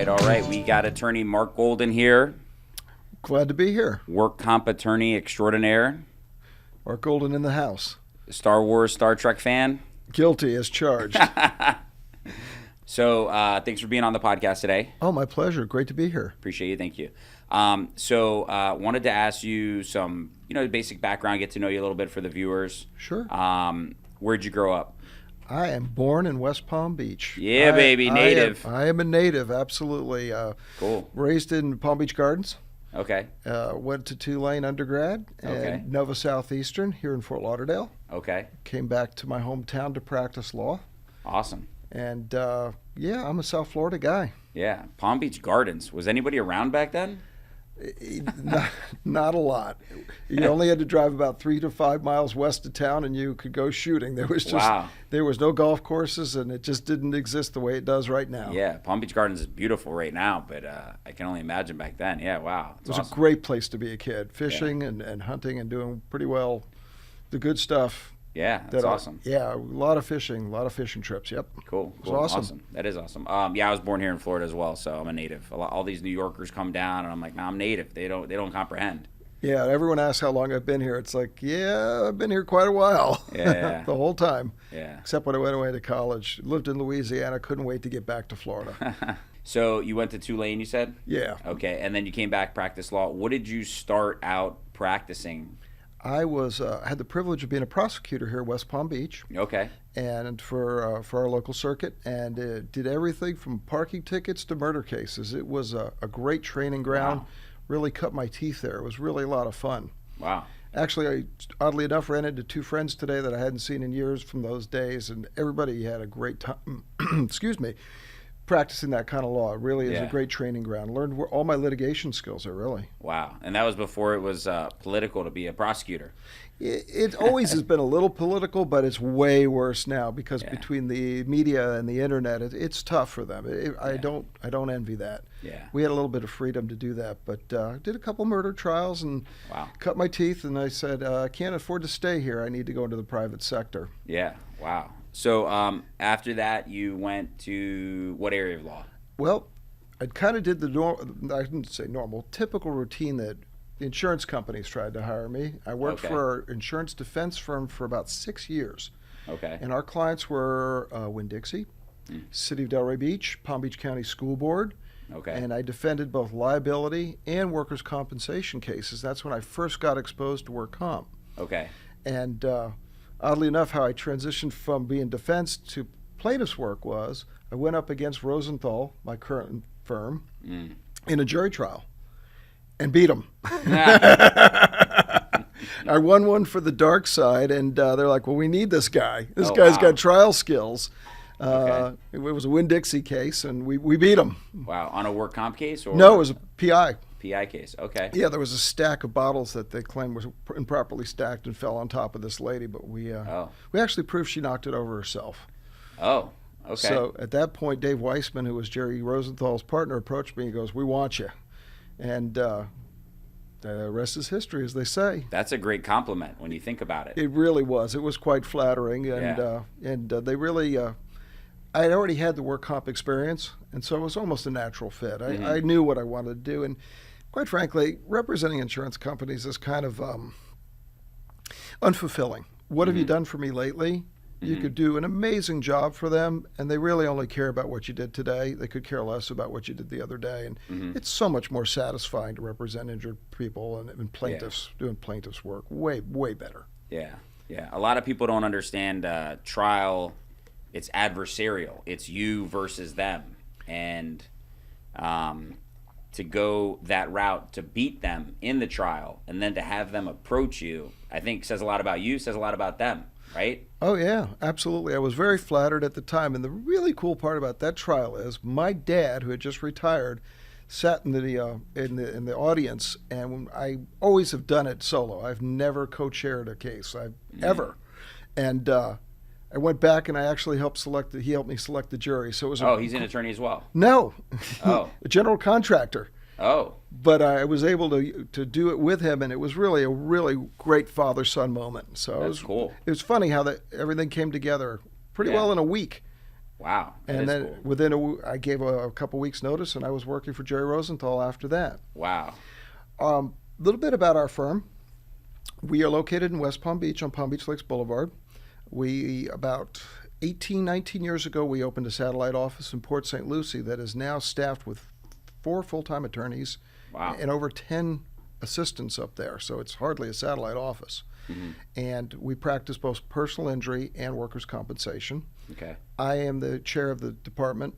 right, all right. We got attorney Marc Golden here, Glad to be here. work comp attorney extraordinaire, Marc Golden in the house. Star Wars, Star Trek fan. Guilty as charged. So thanks for being on the podcast today. Oh, my pleasure. Great to be here. Appreciate you. Thank you. Wanted to ask you some, basic background, get to know you a little bit for the viewers. Sure. Where'd you grow up? I am born in West Palm Beach. Yeah, baby, native. I am a native, absolutely. Cool. Raised in Palm Beach Gardens. Okay. Went to Tulane undergrad and Nova Southeastern here in Fort Lauderdale. Okay. Came back to my hometown to practice law. Awesome. And I'm a South Florida guy. Yeah. Palm Beach Gardens. Was anybody around back then? Not a lot. You only had to drive about 3 to 5 miles west of town and you could go shooting. There was no golf courses, and it just didn't exist the way it does right now. Yeah, Palm Beach Gardens is beautiful right now, but I can only imagine back then. Yeah, wow. It was awesome. A great place to be a kid, fishing and hunting and doing pretty well the good stuff. Yeah, that's awesome. Yeah, a lot of fishing trips. Yep. Cool. It was awesome. That is awesome. I was born here in Florida as well, so I'm a native. All these New Yorkers come down, and I'm like, no, I'm native. They don't comprehend. Yeah, everyone asks how long I've been here. It's like, yeah, I've been here quite a while. Yeah. The whole time. Yeah. Except when I went away to college. Lived in Louisiana. Couldn't wait to get back to Florida. So you went to Tulane, you said? Yeah. Okay, and then you came back, practice law. What did you start out practicing? I had the privilege of being a prosecutor here at West Palm Beach. Okay. And for our local circuit, and did everything from parking tickets to murder cases. It was a great training ground. Wow. Really cut my teeth there. It was really a lot of fun. Wow. Actually, I oddly enough ran into 2 friends today that I hadn't seen in years from those days, and everybody had a great time. Excuse me. Practicing that kind of law. It really is a great training ground. Learned all my litigation skills there, really. Wow. And that was before it was political to be a prosecutor. It always has been a little political, but it's way worse now because between the media and the internet, it's tough for them. I don't envy that. Yeah. We had a little bit of freedom to do that, but did a couple murder trials and cut my teeth, and I said, I can't afford to stay here. I need to go into the private sector. Yeah. Wow. So after that, you went to what area of law? Well, I kind of did I didn't say normal, typical routine that the insurance companies tried to hire me. I worked for an insurance defense firm for about 6 years. Okay. And our clients were Winn-Dixie, City of Delray Beach, Palm Beach County School Board. Okay. And I defended both liability and workers' compensation cases. That's when I first got exposed to work comp. Okay. And oddly enough, how I transitioned from being defense to plaintiff's work was I went up against Rosenthal, my current firm, in a jury trial and beat him. I won one for the dark side, and they're like, well, we need this guy. This guy's got trial skills. It was a Winn-Dixie case, and we beat him. Wow. On a work comp case? Or? No, it was a PI. PI case. Okay. Yeah, there was a stack of bottles that they claimed was improperly stacked and fell on top of this lady, but we actually proved she knocked it over herself. Oh, okay. So at that point, Dave Weissman, who was Jerry Rosenthal's partner, approached me and goes, we want you. And the rest is history, as they say. That's a great compliment when you think about it. It really was. It was quite flattering. And they really, I had already had the work comp experience, and so it was almost a natural fit. I knew what I wanted to do. And quite frankly, representing insurance companies is kind of unfulfilling. What have you done for me lately? You could do an amazing job for them, and they really only care about what you did today. They could care less about what you did the other day. And it's so much more satisfying to represent injured people and plaintiffs, doing plaintiffs' work. Way, way better. Yeah, yeah. A lot of people don't understand trial. It's adversarial. It's you versus them. And to go that route, to beat them in the trial, and then to have them approach you, I think says a lot about you, says a lot about them, right? Oh, yeah, absolutely. I was very flattered at the time. And the really cool part about that trial is my dad, who had just retired, sat in the audience, and I always have done it solo. I've never co-chaired a case, ever. And I went back and I actually helped he helped me select the jury. So it was he's an attorney as well? No. Oh. A general contractor. Oh. But I was able to do it with him, and it was really a really great father-son moment. So that's cool. It was funny how everything came together pretty well in a week. Wow. That And is then cool. I gave a couple weeks notice, and I was working for Jerry Rosenthal after that. Wow. A little bit about our firm. We are located in West Palm Beach on Palm Beach Lakes Boulevard. We, about 18, 19 years ago, we opened a satellite office in Port St. Lucie that is now staffed with 4 full-time attorneys Wow. and over 10 assistants up there. So it's hardly a satellite office. Mm-hmm. And we practice both personal injury and workers' compensation. Okay. I am the chair of the department.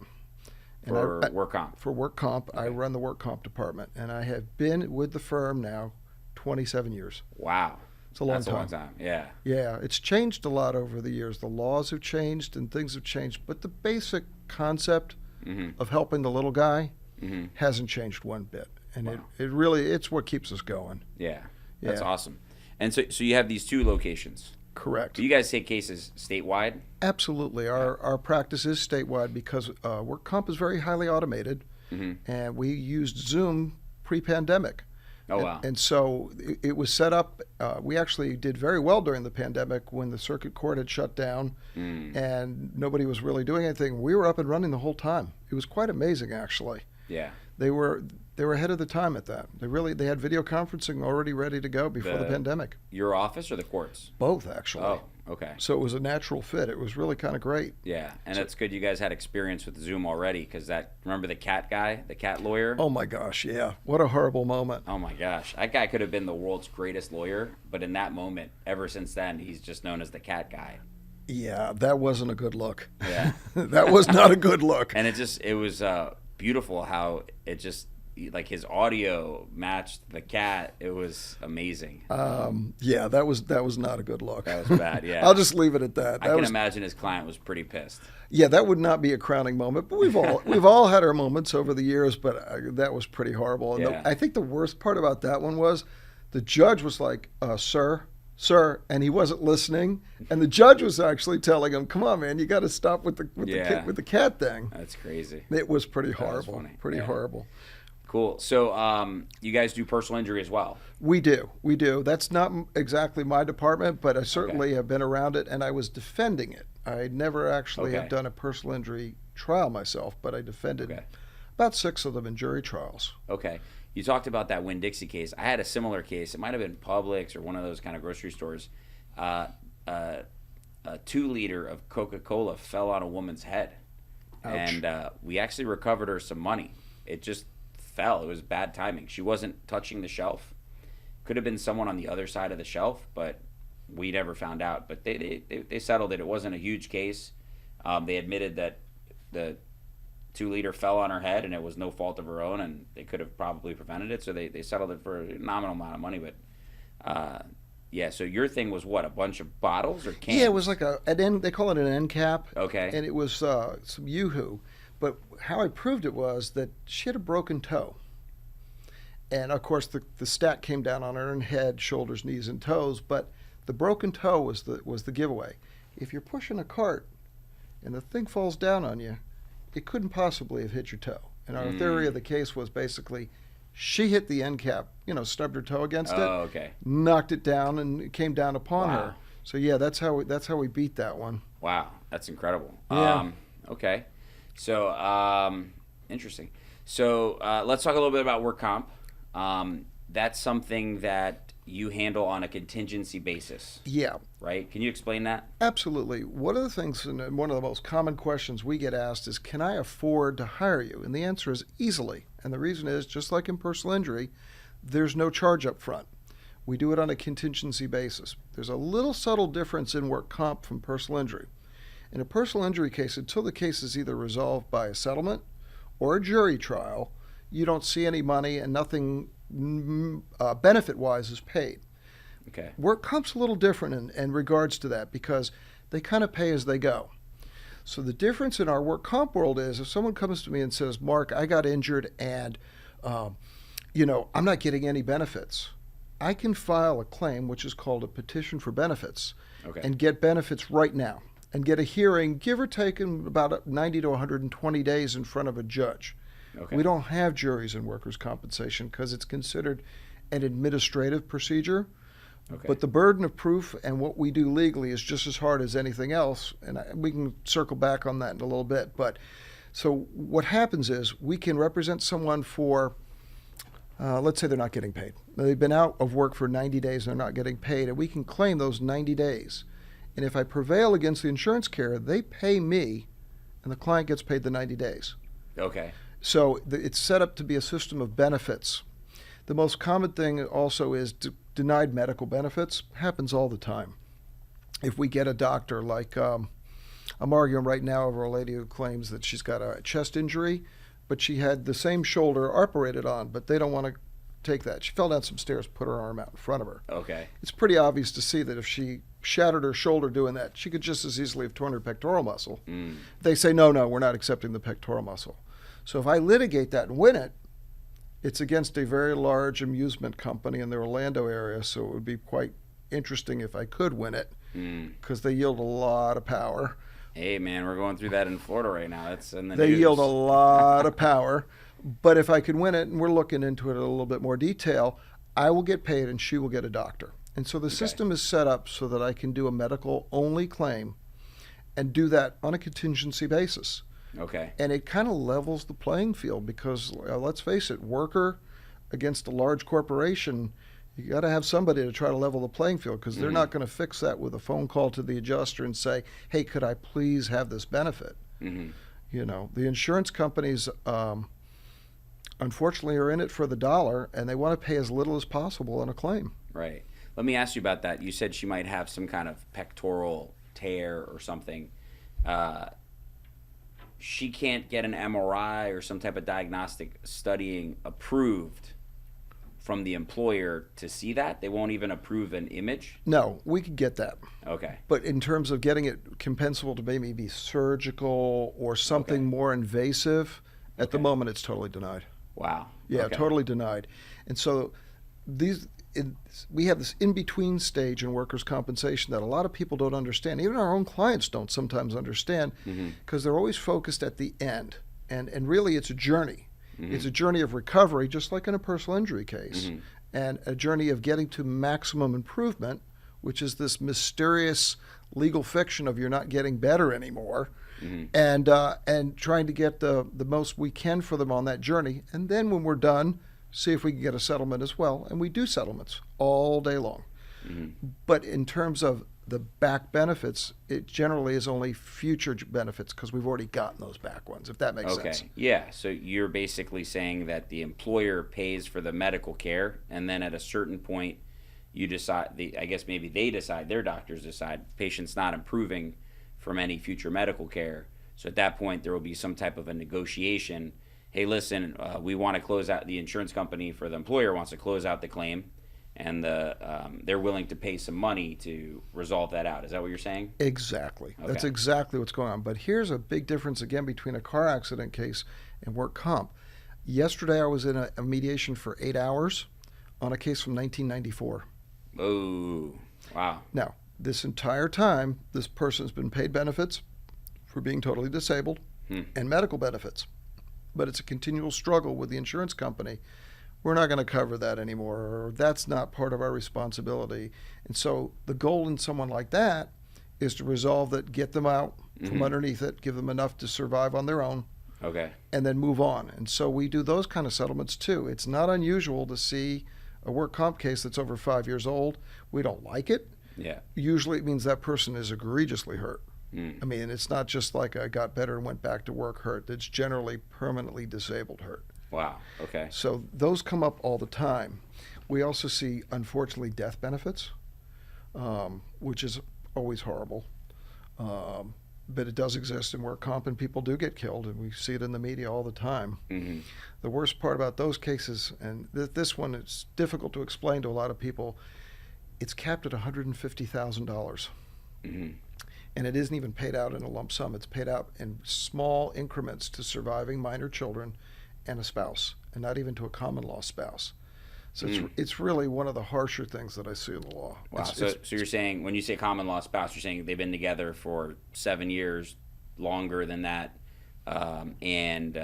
And For work comp. For work comp. Okay. I run the work comp department. And I have been with the firm now 27 years. Wow. It's a long That's time. a long time. Yeah. Yeah, it's changed a lot over the years. The laws have changed and things have changed. But the basic concept Mm-hmm. of helping the little guy Mm-hmm. hasn't changed one bit. And Wow. it really, it's what keeps us going. Yeah. That's Yeah. awesome. And so you have these 2 locations. Correct. Do you guys take cases statewide? Absolutely. Our practice is statewide because work comp is very highly automated, Mm-hmm. and we used Zoom pre-pandemic. Oh, wow. And so it was set up. We actually did very well during the pandemic when the circuit court had shut down and nobody was really doing anything. We were up and running the whole time. It was quite amazing, actually. Yeah. They were ahead of the time at that. They had video conferencing already ready to go before the pandemic. Your office or the courts? Both, actually. Oh, okay. So it was a natural fit. It was really kind of great. Yeah, and it's good you guys had experience with Zoom already, because remember the cat guy, the cat lawyer? Oh my gosh, yeah. What a horrible moment. Oh my gosh, that guy could have been the world's greatest lawyer, but in that moment, ever since then, he's just known as the cat guy. Yeah, that wasn't a good look. Yeah. That was not a good look. And it was beautiful how it just, like, his audio matched the cat. It was amazing. Yeah, that was not a good look. That was bad, yeah. I'll just leave it at that. I can imagine his client was pretty pissed. Yeah, that would not be a crowning moment, but we've all had our moments over the years, but that was pretty horrible. And Yeah. I think the worst part about that one was the judge was like, sir, and he wasn't listening, and the judge was actually telling him, "Come on, man, you got to stop with the cat thing." That's crazy. It was pretty That was horrible. funny. Pretty Yeah. horrible. Cool. So you guys do personal injury as well? We do. That's not exactly my department, but I certainly have been around it, and I was defending it. I never actually have done a personal injury trial myself, but I defended about 6 of them in jury trials. Okay. You talked about that Winn-Dixie case. I had a similar case. It might have been Publix or one of those kind of grocery stores. A 2-liter of Coca-Cola fell on a woman's head. Ouch. And we actually recovered her some money. It just fell. It was bad timing. She wasn't touching the shelf. Could have been someone on the other side of the shelf, but we never found out. But they settled it. It wasn't a huge case. They admitted that the 2-liter fell on her head and it was no fault of her own, and they could have probably prevented it. So they settled it for a nominal amount of money. But yeah, so your thing was what, a bunch of bottles or cans? Yeah, it was like an end. They call it an end cap. Okay. And it was some Yoo-hoo. But how I proved it was that she had a broken toe. And of course, the stat came down on her head, shoulders, knees, and toes. But the broken toe was the giveaway. If you're pushing a cart and the thing falls down on you, it couldn't possibly have hit your toe. And our theory of the case was basically she hit the end cap, stubbed her toe against it, okay. knocked it down, and it came down upon Wow. her. So yeah, that's how we beat that one. Wow, that's incredible. Yeah. Okay. So, interesting. So, let's talk a little bit about work comp. That's something that you handle on a contingency basis, Yeah, right? Can you explain that? absolutely. One of the things, and one of the most common questions we get asked is, can I afford to hire you? And the answer is easily. And the reason is, just like in personal injury, there's no charge up front. We do it on a contingency basis. There's a little subtle difference in work comp from personal injury. In a personal injury case, until the case is either resolved by a settlement or a jury trial, you don't see any money and nothing benefit-wise is paid. Okay. Work comp's a little different in regards to that because they kind of pay as they go. So the difference in our work comp world is if someone comes to me and says, Mark, I got injured and, I'm not getting any benefits, I can file a claim, which is called a petition for benefits, and get benefits right now and get a hearing, give or take, in about 90 to 120 days in front of a judge. Okay. We don't have juries in workers' compensation because it's considered an administrative procedure. Okay. But the burden of proof and what we do legally is just as hard as anything else, and we can circle back on that in a little bit. But so what happens is we can represent someone for, let's say they're not getting paid. They've been out of work for 90 days and they're not getting paid, and we can claim those 90 days. And if I prevail against the insurance carrier, they pay me, and the client gets paid the 90 days. Okay. So it's set up to be a system of benefits. The most common thing also is denied medical benefits. Happens all the time. If we get a doctor, like I'm arguing right now over a lady who claims that she's got a chest injury, but she had the same shoulder operated on, but they don't want to take that. She fell down some stairs, put her arm out in front of her. Okay. It's pretty obvious to see that if she shattered her shoulder doing that, she could just as easily have torn her pectoral muscle. They say, no, we're not accepting the pectoral muscle. So if I litigate that and win it, it's against a very large amusement company in the Orlando area, so it would be quite interesting if I could win it, because they yield a lot of power. Hey, man, we're going through that in Florida right now. That's in the They news. yield a lot of power. But if I can win it, and we're looking into it in a little bit more detail, I will get paid and she will get a doctor. And so the system is set up so that I can do a medical-only claim and do that on a contingency basis. Okay. And it kind of levels the playing field because, let's face it, worker against a large corporation, you got to have somebody to try to level the playing field, because they're not going to fix that with a phone call to the adjuster and say, hey, could I please have this benefit? You know, the insurance companies, unfortunately, are in it for the dollar, and they want to pay as little as possible on a claim. Right. Let me ask you about that. You said she might have some kind of pectoral tear or something. She can't get an MRI or some type of diagnostic studying approved from the employer to see that? They won't even approve an image? No, we could get that. Okay. But in terms of getting it compensable to maybe be surgical or something more invasive, at the moment it's totally denied. Wow. Yeah, Okay. totally denied. And so we have this in-between stage in workers' compensation that a lot of people don't understand. Even our own clients don't sometimes understand, because they're always focused at the end. And really it's a journey. It's a journey of recovery, just like in a personal injury case, and a journey of getting to maximum improvement, which is this mysterious legal fiction of you're not getting better anymore, and trying to get the most we can for them on that journey. And then when we're done, see if we can get a settlement as well. And we do settlements all day long. But in terms of the back benefits, it generally is only future benefits, because we've already gotten those back ones, if that makes sense. Okay. Yeah. So you're basically saying that the employer pays for the medical care, and then at a certain point, you decide. I guess maybe they decide, their doctors decide, patient's not improving from any future medical care. So at that point, there will be some type of a negotiation. Hey, listen, we want to close out, the insurance company for the employer wants to close out the claim, and they're willing to pay some money to resolve that out. Is that what you're saying? Exactly. Okay. That's exactly what's going on. But here's a big difference again between a car accident case and work comp. Yesterday I was in a mediation for 8 hours on a case from 1994. Oh, wow. Now, this entire time, this person's been paid benefits for being totally disabled and medical benefits. But it's a continual struggle with the insurance company. We're not going to cover that anymore, or that's not part of our responsibility. And so the goal in someone like that is to resolve that, get them out from underneath it, give them enough to survive on their own, Okay. and then move on. And so we do those kind of settlements too. It's not unusual to see a work comp case that's over 5 years old. We don't like it. Yeah. Usually it means that person is egregiously hurt. I mean, it's not just like I got better and went back to work hurt. It's generally permanently disabled hurt. Wow. Okay. So those come up all the time. We also see, unfortunately, death benefits, which is always horrible. But it does exist in work comp, and people do get killed, and we see it in the media all the time. The worst part about those cases, and this one is difficult to explain to a lot of people, it's capped at $150,000. And it isn't even paid out in a lump sum. It's paid out in small increments to surviving minor children and a spouse, and not even to a common law spouse. So it's really one of the harsher things that I see in the law. Wow. So you're saying, when you say common law spouse, you're saying they've been together for 7 years, longer than that, and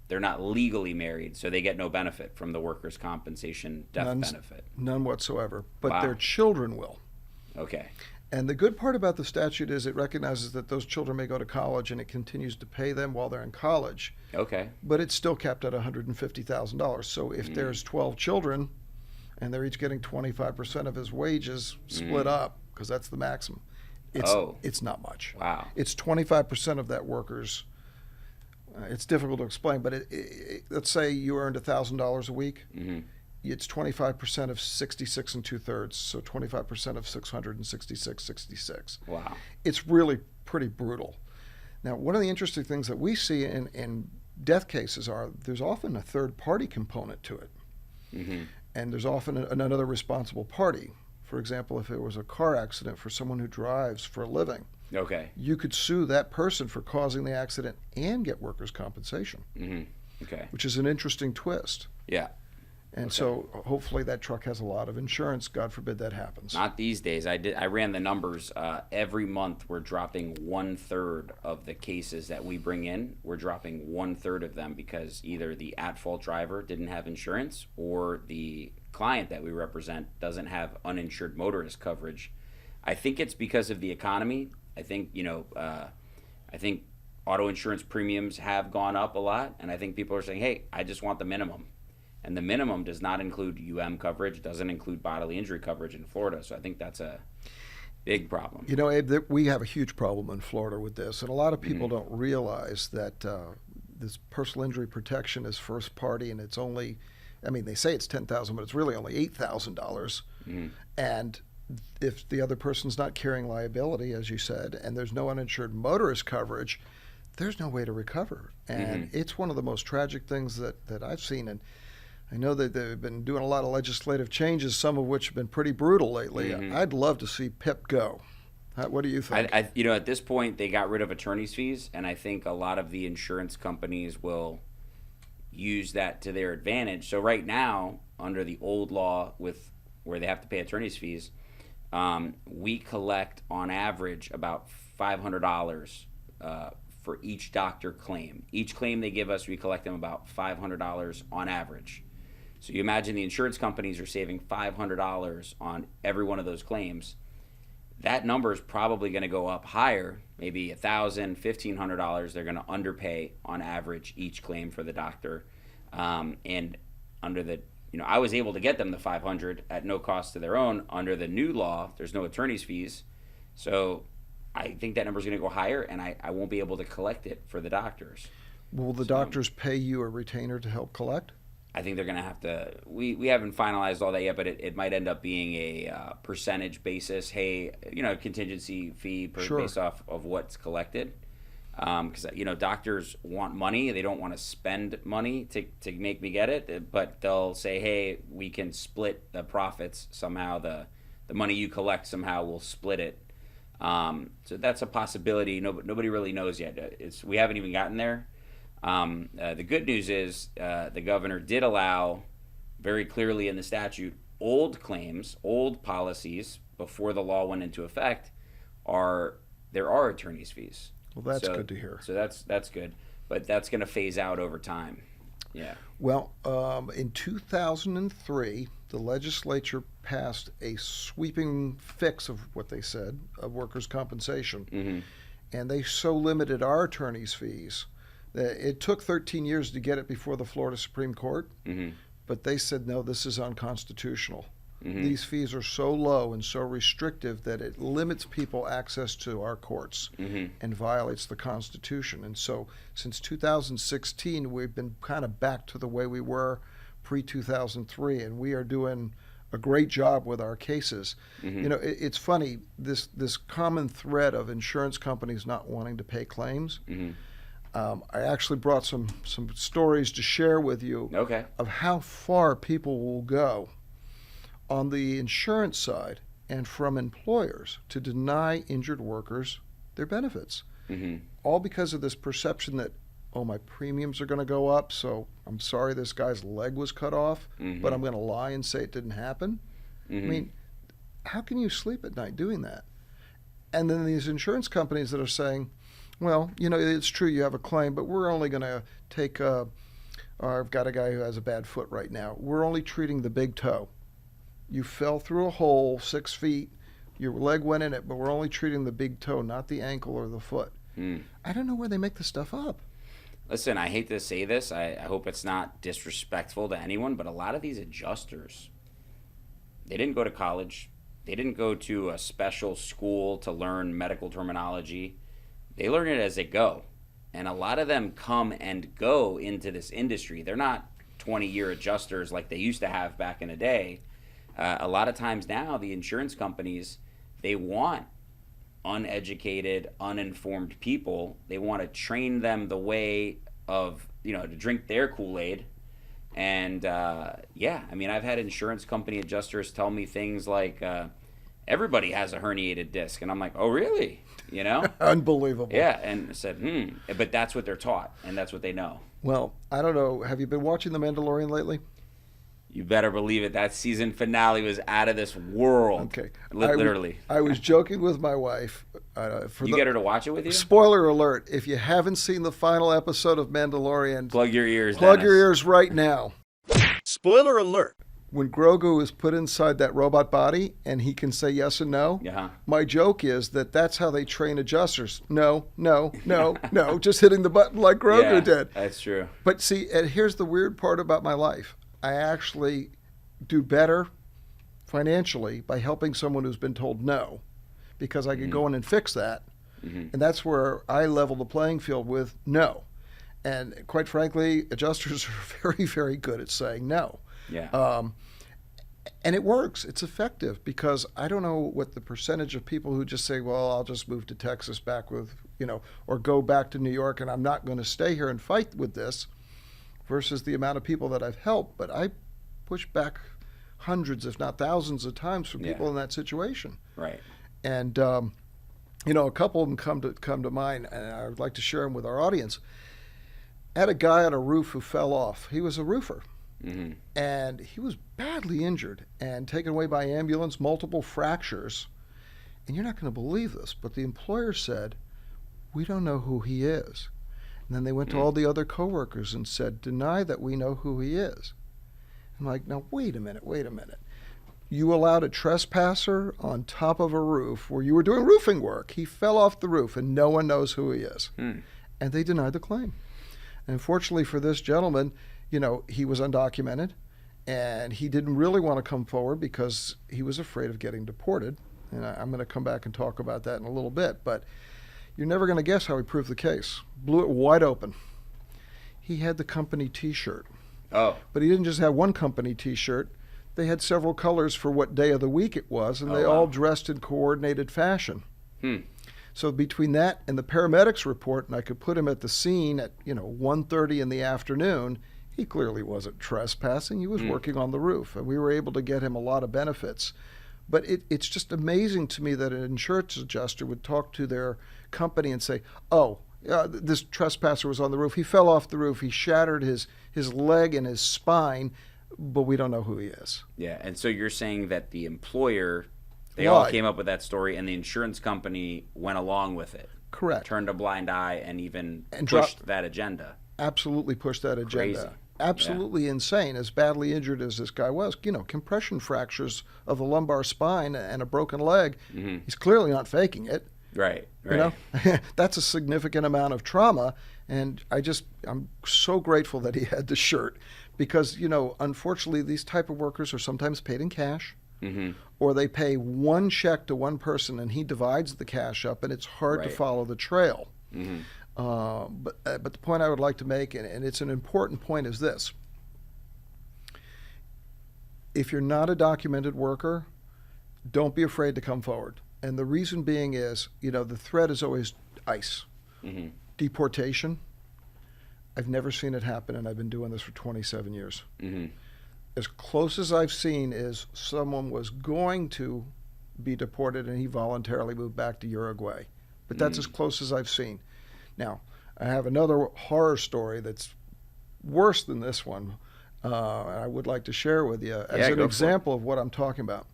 they're not legally married, so they get no benefit from the workers' compensation death benefit. None whatsoever. But Wow. their children will. Okay. And the good part about the statute is it recognizes that those children may go to college and it continues to pay them while they're in college. Okay. But it's still capped at $150,000. So if there's 12 children and they're each getting 25% of his wages split up, because that's the maximum, it's not much. Wow. It's 25% of that worker's. It's difficult to explain, but let's say you earned $1,000 a week. Mm-hmm. It's 25% of 66 2/3, so 25% of 666.66. Wow. It's really pretty brutal. Now, one of the interesting things that we see in death cases are there's often a third-party component to it, Mm-hmm. and there's often another responsible party. For example, if it was a car accident for someone who drives for a living, Okay. you could sue that person for causing the accident and get workers' compensation, Mm-hmm. Okay. which is an interesting twist. Yeah. And Okay. so hopefully that truck has a lot of insurance. God forbid that happens. Not these days. I ran the numbers. Every month we're dropping 1/3 of the cases that we bring in. We're dropping 1/3 of them because either the at-fault driver didn't have insurance or the client that we represent doesn't have uninsured motorist coverage. I think it's because of the economy. I think I think auto insurance premiums have gone up a lot, and I think people are saying, "Hey, I just want the minimum." And the minimum does not include UM coverage, doesn't include bodily injury coverage in Florida. So I think that's a big problem. You know, Abe, we have a huge problem in Florida with this, and a lot of people don't realize that this personal injury protection is first party, and it's only, I mean, they say it's $10,000, but it's really only $8,000. And if the other person's not carrying liability, as you said, and there's no uninsured motorist coverage, there's no way to recover. And it's one of the most tragic things that I've seen. And I know that they've been doing a lot of legislative changes, some of which have been pretty brutal lately. I'd love to see PIP go. What do you think? At this point, they got rid of attorney's fees, and I think a lot of the insurance companies will use that to their advantage. So right now, under the old law where they have to pay attorney's fees, we collect on average about $500 for each doctor claim. Each claim they give us, we collect them about $500 on average. So you imagine the insurance companies are saving $500 on every one of those claims. That number is probably going to go up higher, maybe $1,000, $1,500. They're going to underpay on average each claim for the doctor. And under the, I was able to get them the $500 at no cost to their own. Under the new law, there's no attorney's fees. So I think that number is going to go higher, and I won't be able to collect it for the doctors. Will the doctors pay you a retainer to help collect? I think they're going to have to. We haven't finalized all that yet, but it might end up being a percentage basis. Hey, contingency fee based off of what's collected. Because doctors want money, they don't want to spend money to make me get it. But they'll say, hey, we can split the profits somehow. The money you collect somehow we'll split it. So that's a possibility. Nobody really knows yet. We haven't even gotten there. The good news is the governor did allow very clearly in the statute old claims, old policies before the law went into effect there are attorney's fees. Well, that's good to hear. So that's good, but that's going to phase out over time. Yeah. Well, in 2003, the legislature passed a sweeping fix of what they said of workers' compensation, and they so limited our attorney's fees. It took 13 years to get it before the Florida Supreme Court, but they said, no, this is unconstitutional. These fees are so low and so restrictive that it limits people access to our courts and violates the Constitution. And so since 2016, we've been kind of back to the way we were pre-2003, and we are doing a great job with our cases. It's funny, this common thread of insurance companies not wanting to pay claims. I actually brought some stories to share with you of how far people will go on the insurance side and from employers to deny injured workers their benefits. All because of this perception that, oh, my premiums are going to go up, so I'm sorry this guy's leg was cut off, but I'm going to lie and say it didn't happen. I mean, how can you sleep at night doing that? And then these insurance companies that are saying, well, it's true you have a claim, but we're only going to take or I've got a guy who has a bad foot right now. We're only treating the big toe. You fell through a hole 6 feet, your leg went in it, but we're only treating the big toe, not the ankle or the foot. I don't know where they make this stuff up. Listen, I hate to say this. I hope it's not disrespectful to anyone, but a lot of these adjusters, they didn't go to college. They didn't go to a special school to learn medical terminology. They learn it as they go. And a lot of them come and go into this industry. They're not 20-year adjusters like they used to have back in the day. A lot of times now, the insurance companies, they want uneducated, uninformed people. They want to train them the way of, to drink their Kool-Aid. And, I've had insurance company adjusters tell me things like, everybody has a herniated disc. And I'm like, oh, really? Unbelievable. Yeah, and I said, But that's what they're taught, and that's what they know. Well, I don't know. Have you been watching The Mandalorian lately? You better believe it. That season finale was out of this world. Okay. Literally. I was joking with my wife. Get her to watch it with you? Spoiler alert. If you haven't seen the final episode of Mandalorian, plug your ears, Plug Dennis. your ears right now. Spoiler alert. When Grogu is put inside that robot body and he can say yes and no, my joke is that's how they train adjusters. No, no, no, no, just hitting the button like Grogu did. That's true. But see, and here's the weird part about my life. I actually do better financially by helping someone who's been told no, because I can go in and fix that. And that's where I level the playing field with no. And quite frankly, adjusters are very, very good at saying no. Yeah. And it works. It's effective, because I don't know what the percentage of people who just say, well, I'll just move to Texas back with, or go back to New York and I'm not going to stay here and fight with this, versus the amount of people that I've helped. But I push back hundreds, if not thousands of times from people in that situation. Right. And, a couple of them come to mind, and I would like to share them with our audience. I had a guy on a roof who fell off. He was a roofer. And he was badly injured and taken away by ambulance, multiple fractures. And you're not going to believe this, but the employer said, we don't know who he is. And then they went to all the other coworkers and said, deny that we know who he is. I'm like, now, wait a minute. You allowed a trespasser on top of a roof where you were doing roofing work. He fell off the roof and no one knows who he is. And they denied the claim. And unfortunately for this gentleman, he was undocumented and he didn't really want to come forward because he was afraid of getting deported. And I'm going to come back and talk about that in a little bit. But you're never going to guess how he proved the case. Blew it wide open. He had the company T-shirt. Oh. But he didn't just have one company T-shirt. They had several colors for what day of the week it was, and they all dressed in coordinated fashion. So between that and the paramedics report, and I could put him at the scene at 1:30 in the afternoon, he clearly wasn't trespassing. He was working on the roof, and we were able to get him a lot of benefits. But it's just amazing to me that an insurance adjuster would talk to their company and say, this trespasser was on the roof. He fell off the roof. He shattered his leg and his spine, but we don't know who he is. Yeah, and so you're saying that the employer, they Lied. all came up with that story, and the insurance company went along with it. Correct. Turned a blind eye and even pushed that agenda. Absolutely pushed that agenda. Crazy. Absolutely insane, as badly injured as this guy was. Compression fractures of the lumbar spine and a broken leg. He's clearly not faking it. Right. That's a significant amount of trauma, and I'm so grateful that he had the shirt, because unfortunately these type of workers are sometimes paid in cash, or they pay one check to one person and he divides the cash up, and it's hard to follow the trail. But the point I would like to make, and it's an important point, is this: if you're not a documented worker, don't be afraid to come forward. And the reason being is, the threat is always ICE, deportation. I've never seen it happen, and I've been doing this for 27 years. As close as I've seen is someone was going to be deported and he voluntarily moved back to Uruguay. But that's as close as I've seen. Now, I have another horror story that's worse than this one. I would like to share with you as an example of what I'm talking about.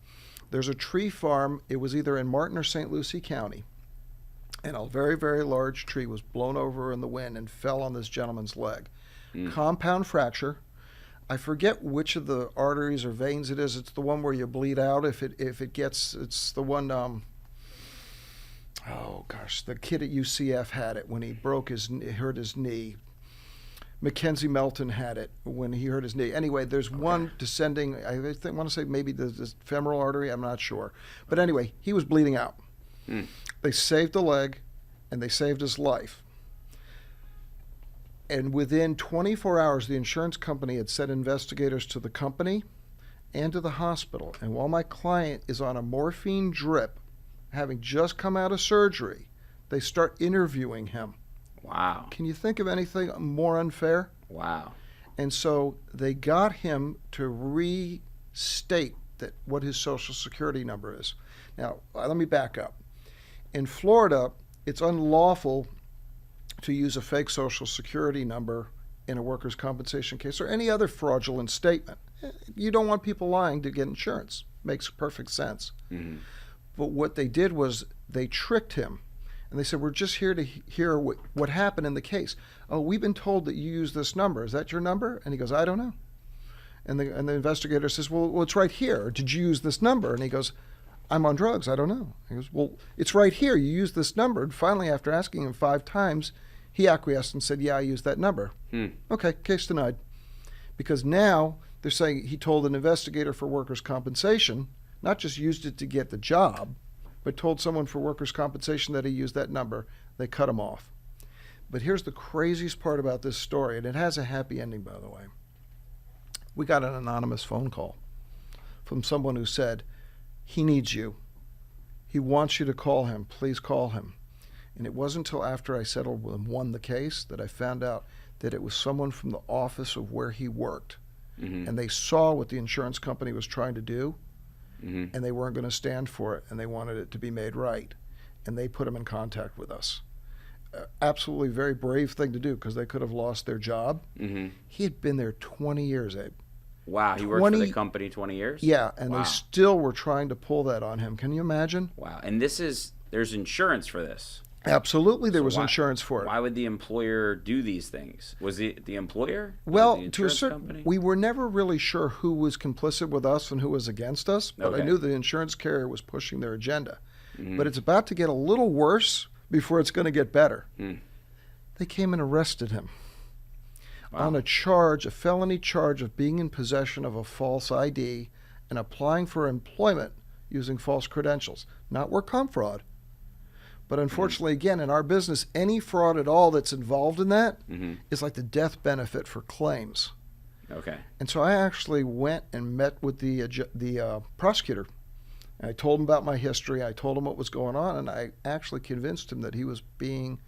There's a tree farm. It was either in Martin or St. Lucie County, and a very, very large tree was blown over in the wind and fell on this gentleman's leg. compound fracture. I forget which of the arteries or veins it is. It's the one where you bleed out if it gets. It's the one. Oh gosh, the kid at UCF had it when he hurt his knee. Mackenzie Melton had it when he hurt his knee. Anyway, there's one descending. I want to say maybe the femoral artery. I'm not sure, but anyway, he was bleeding out. They saved the leg, and they saved his life. And within 24 hours, the insurance company had sent investigators to the company and to the hospital. And while my client is on a morphine drip, having just come out of surgery, they start interviewing him. Wow. Can you think of anything more unfair? Wow. And so they got him to restate what his Social Security number is. Now, let me back up. In Florida, it's unlawful to use a fake Social Security number in a workers' compensation case or any other fraudulent statement. You don't want people lying to get insurance. Makes perfect sense. Mm-hmm. But what they did was they tricked him. And they said, we're just here to hear what happened in the case. Oh, we've been told that you use this number. Is that your number? And he goes, I don't know. And the investigator says, well, it's right here. Did you use this number? And he goes, I'm on drugs. I don't know. He goes, well, it's right here. You used this number. And finally, after asking him 5 times, he acquiesced and said, yeah, I used that number. Okay, case denied. Because now they're saying he told an investigator for workers' compensation, not just used it to get the job, but told someone for workers' compensation that he used that number. They cut him off. But here's the craziest part about this story, and it has a happy ending, by the way. We got an anonymous phone call from someone who said, he needs you. He wants you to call him. Please call him. And it wasn't until after I settled with him, won the case, that I found out that it was someone from the office of where he worked. Mm-hmm. And they saw what the insurance company was trying to do, and they weren't going to stand for it, and they wanted it to be made right. And they put him in contact with us. Absolutely very brave thing to do, because they could have lost their job. Mm-hmm. He had been there 20 years, Abe. Wow, he worked for the company 20 years? Yeah, and They still were trying to pull that on him. Can you imagine? Wow, and there's insurance for this. Absolutely, there was insurance for it. Why would the employer do these things? Was it the employer? Well, the to a certain, company? We were never really sure who was complicit with us and who was against us, but I knew the insurance carrier was pushing their agenda. Mm-hmm. But it's about to get a little worse before it's going to get better. They came and arrested him on a felony charge of being in possession of a false ID and applying for employment using false credentials. Not work comp fraud. But unfortunately, again, in our business, any fraud at all that's involved in that is like the death benefit for claims. Okay. And so I actually went and met with the prosecutor. And I told him about my history. I told him what was going on, and I actually convinced him that he was being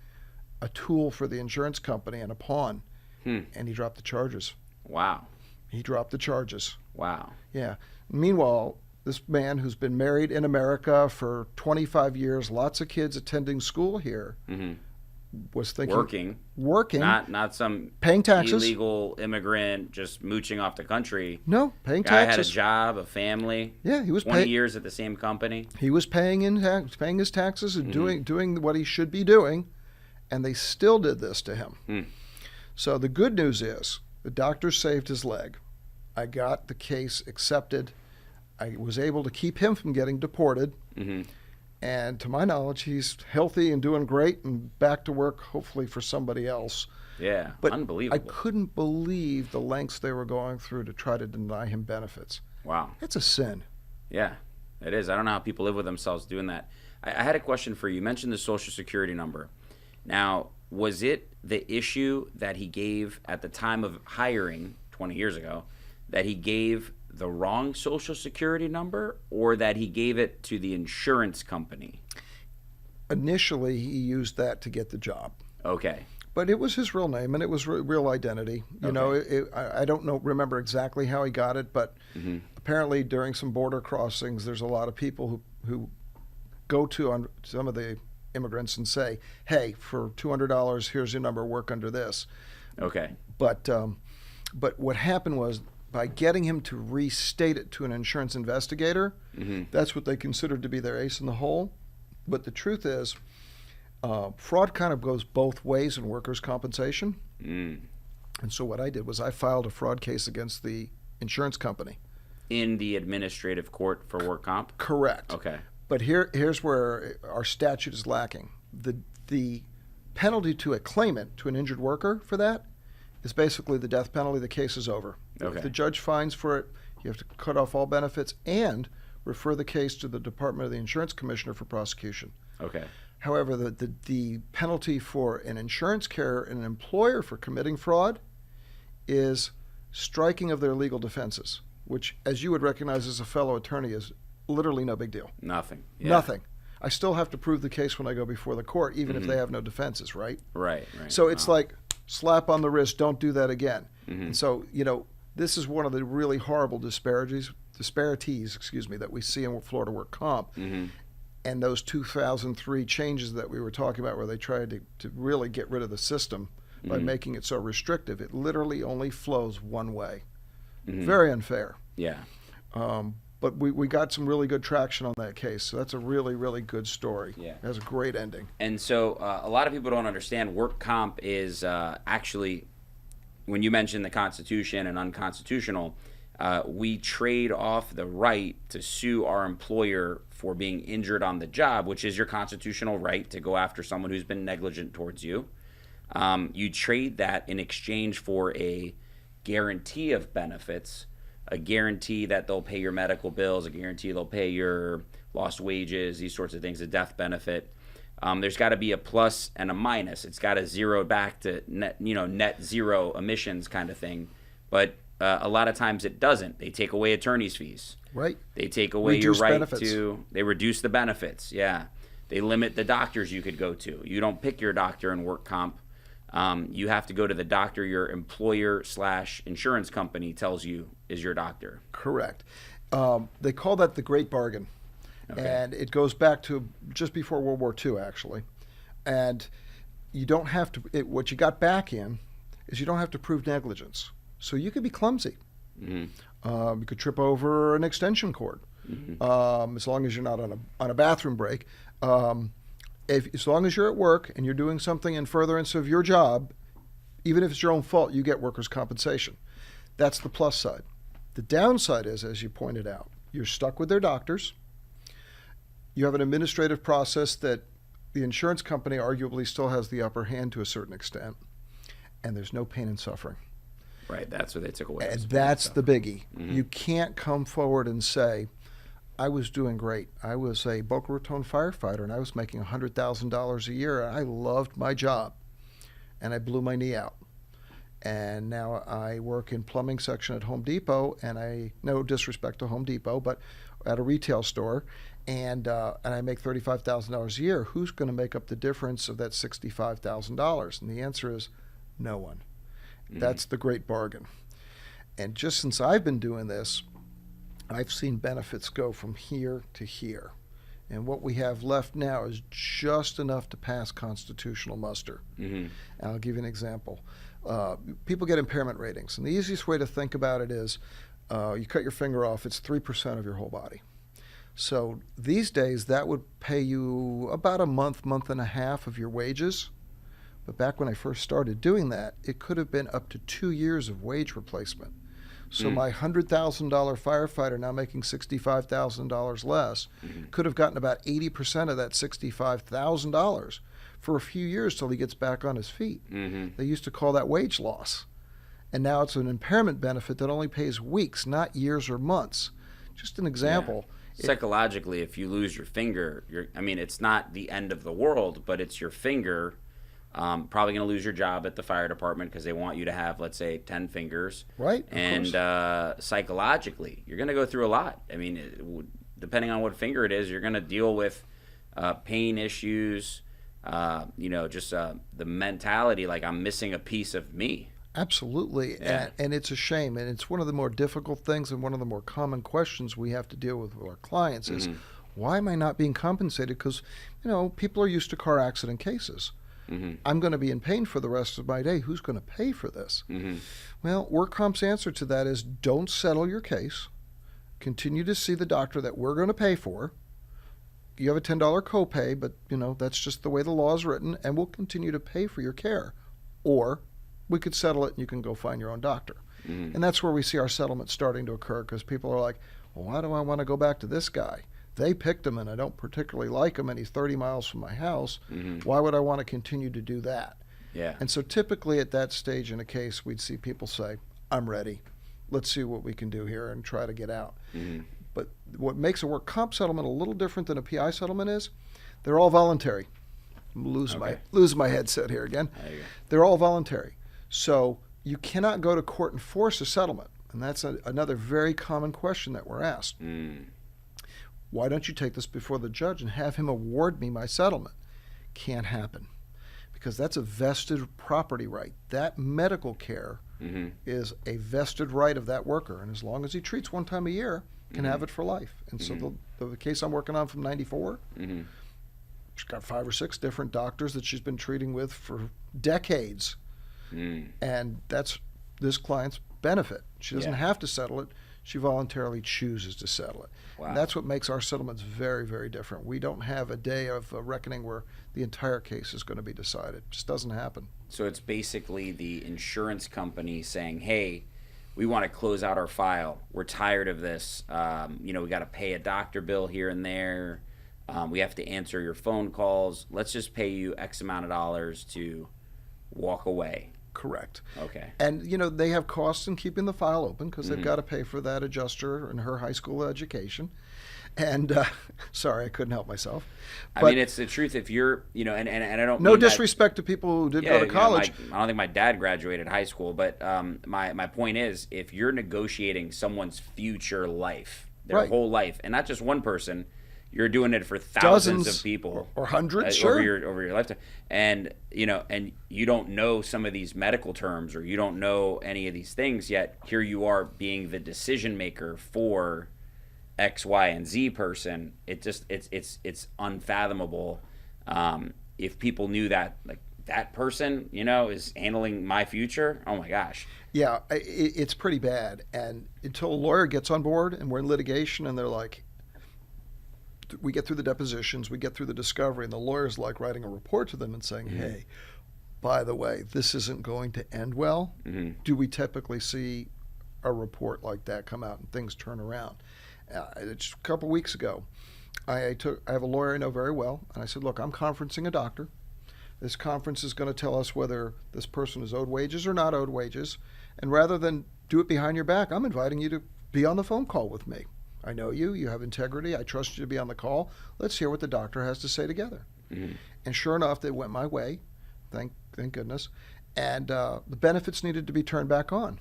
a tool for the insurance company and a pawn. And he dropped the charges. Wow. He dropped the charges. Wow. Yeah. Meanwhile, this man who's been married in America for 25 years, lots of kids attending school here, was thinking... Working. Not some paying taxes. Illegal immigrant just mooching off the country. No, paying Guy taxes. had a job, a family. Yeah, he was 20 years at the same company. He was paying his taxes and doing what he should be doing, and they still did this to him. So the good news is the doctor saved his leg. I got the case accepted. I was able to keep him from getting deported. And to my knowledge, he's healthy and doing great and back to work, hopefully for somebody else. Yeah, but unbelievable. I couldn't believe the lengths they were going through to try to deny him benefits. Wow. It's a sin. Yeah, it is. I don't know how people live with themselves doing that. I had a question for you. You mentioned the Social Security number. Now, was it the issue that he gave at the time of hiring 20 years ago, that he gave the wrong Social Security number, or that he gave it to the insurance company? Initially, he used that to get the job. Okay. But it was his real name, and it was real identity. You know, I don't remember exactly how he got it, but apparently during some border crossings, there's a lot of people who go to on some of the immigrants and say, hey, for $200, here's your number, work under this. Okay. But what happened was, by getting him to restate it to an insurance investigator, that's what they considered to be their ace in the hole. But the truth is, fraud kind of goes both ways in workers' compensation. And so what I did was I filed a fraud case against the insurance company. In the administrative court for work comp? Correct. Okay. But here's where our statute is lacking. The penalty to a claimant, to an injured worker for that, is basically the death penalty. The case is over. Okay. If the judge fines for it, you have to cut off all benefits and refer the case to the Department of the Insurance Commissioner for prosecution. Okay. However, the penalty for an insurance carrier and an employer for committing fraud is striking of their legal defenses, which, as you would recognize as a fellow attorney, is literally no big deal. Nothing. Yeah. Nothing. I still have to prove the case when I go before the court, even if they have no defenses, right? Right. So it's like slap on the wrist, don't do that again. Mm-hmm. And so, this is one of the really horrible disparities, that we see in Florida work comp. Mm-hmm. And those 2003 changes that we were talking about, where they tried to really get rid of the system by making it so restrictive, it literally only flows one way. Mm-hmm. Very unfair. Yeah. But we got some really good traction on that case. So that's a really, really good story. Yeah. It has a great ending. And so a lot of people don't understand work comp is actually, when you mention the Constitution and unconstitutional, we trade off the right to sue our employer for being injured on the job, which is your constitutional right to go after someone who's been negligent towards you. You trade that in exchange for a guarantee of benefits, a guarantee that they'll pay your medical bills, a guarantee they'll pay your lost wages, these sorts of things, a death benefit. There's got to be a plus and a minus. It's got to zero back to net zero emissions kind of thing. But a lot of times it doesn't. They take away attorney's fees. Right. They take away Reduce your right benefits. they reduce the benefits. Yeah. They limit the doctors you could go to. You don't pick your doctor in work comp. You have to go to the doctor your employer/insurance company tells you is your doctor. Correct. They call that the Great Bargain. Okay. And it goes back to just before World War II, actually. And you don't have to, what you got back in is you don't have to prove negligence. So you could be clumsy. Mm-hmm. You could trip over an extension cord, as long as you're not on a bathroom break. As long as you're at work and you're doing something in furtherance of your job, even if it's your own fault, you get workers' compensation. That's the plus side. The downside is, as you pointed out, you're stuck with their doctors. You have an administrative process that the insurance company arguably still has the upper hand to a certain extent, and there's no pain and suffering. Right, that's what they took away. And that's the biggie. Mm-hmm. You can't come forward and say, I was doing great. I was a Boca Raton firefighter, and I was making $100,000 a year, and I loved my job, and I blew my knee out. And now I work in plumbing section at Home Depot, and no disrespect to Home Depot, but at a retail store, and I make $35,000 a year. Who's going to make up the difference of that $65,000? And the answer is no one. Mm-hmm. That's the great bargain. And just since I've been doing this, I've seen benefits go from here to here. And what we have left now is just enough to pass constitutional muster. Mm-hmm. And I'll give you an example. People get impairment ratings. And the easiest way to think about it is you cut your finger off, it's 3% of your whole body. So these days, that would pay you about a month and a half of your wages. But back when I first started doing that, it could have been up to 2 years of wage replacement. So my $100,000 firefighter now making $65,000 less could have gotten about 80% of that $65,000 for a few years till he gets back on his feet. Mm-hmm. They used to call that wage loss. And now it's an impairment benefit that only pays weeks, not years or months. Just an example. Yeah. Psychologically, if you lose your finger, it's not the end of the world, but it's your finger. Probably going to lose your job at the fire department because they want you to have, let's say, 10 fingers. Right. And psychologically, you're going to go through a lot. Depending on what finger it is, you're going to deal with pain issues, the mentality like I'm missing a piece of me. Absolutely. Yeah. And it's a shame. And it's one of the more difficult things and one of the more common questions we have to deal with our clients is, why am I not being compensated? Because, people are used to car accident cases. Mm-hmm. I'm going to be in pain for the rest of my day. Who's going to pay for this? Mm-hmm. Well, work comp's answer to that is don't settle your case. Continue to see the doctor that we're going to pay for. You have a $10 copay, but that's just the way the law is written, and we'll continue to pay for your care. Or we could settle it and you can go find your own doctor. And that's where we see our settlement starting to occur, because people are like, well, why do I want to go back to this guy? They picked him and I don't particularly like him and he's 30 miles from my house. Why would I want to continue to do that? Yeah. And so typically at that stage in a case, we'd see people say, I'm ready. Let's see what we can do here and try to get out. But what makes a work comp settlement a little different than a PI settlement is they're all voluntary. I'm losing my headset here again. There you go. They're all voluntary. So you cannot go to court and force a settlement. And that's another very common question that we're asked. Why don't you take this before the judge and have him award me my settlement? Can't happen, because that's a vested property right. That medical care is a vested right of that worker. And as long as he treats one time a year, can have it for life. And so the case I'm working on from 94, she's got 5 or 6 different doctors that she's been treating with for decades. And that's this client's benefit. She doesn't have to settle it. She voluntarily chooses to settle it. Wow. And that's what makes our settlements very, very different. We don't have a day of reckoning where the entire case is going to be decided. It just doesn't happen. So it's basically the insurance company saying, hey, we want to close out our file. We're tired of this. We got to pay a doctor bill here and there. We have to answer your phone calls. Let's just pay you X amount of dollars to walk away. Correct. Okay. And, they have costs in keeping the file open because they've got to pay for that adjuster and her high school education. And, sorry, I couldn't help myself. But, I mean, it's the truth. If you're, and I don't no mean disrespect to people who did go to college. I don't think my dad graduated high school, but my point is, if you're negotiating someone's future life, their whole life, and not just one person, you're doing it for thousands of people or hundreds, over your lifetime, and and you don't know some of these medical terms, or you don't know any of these things yet. Here you are being the decision maker for X, Y, and Z person. It's unfathomable. If people knew that, like, that person, is handling my future. Oh my gosh. Yeah, it's pretty bad. And until a lawyer gets on board and we're in litigation and they're like, we get through the depositions, we get through the discovery, and the lawyer's like writing a report to them and saying, hey, by the way, this isn't going to end well. Do we typically see a report like that come out and things turn around? Just a couple weeks ago, I have a lawyer I know very well, and I said, look, I'm conferencing a doctor. This conference is going to tell us whether this person is owed wages or not owed wages. And rather than do it behind your back, I'm inviting you to be on the phone call with me. I know you. You have integrity. I trust you to be on the call. Let's hear what the doctor has to say together. And sure enough, they went my way. Thank goodness. And the benefits needed to be turned back on.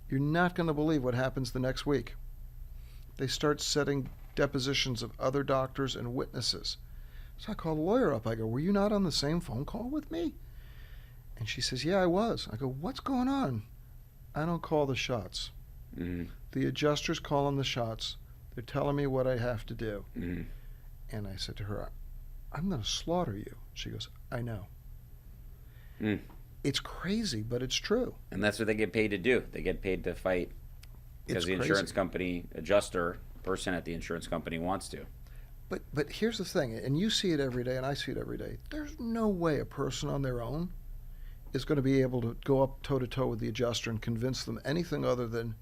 You're not going to believe what happens the next week. They start setting depositions of other doctors and witnesses. So I call the lawyer up. I go, were you not on the same phone call with me? And she says, yeah, I was. I go, what's going on? I don't call the shots. The adjuster's calling the shots. They're telling me what I have to do. And I said to her, I'm going to slaughter you. She goes, I know. It's crazy, but it's true. And that's what they get paid to do. They get paid to fight because the insurance company adjuster, person at the insurance company, wants to. But here's the thing, and you see it every day, and I see it every day. There's no way a person on their own is going to be able to go up toe-to-toe with the adjuster and convince them anything other than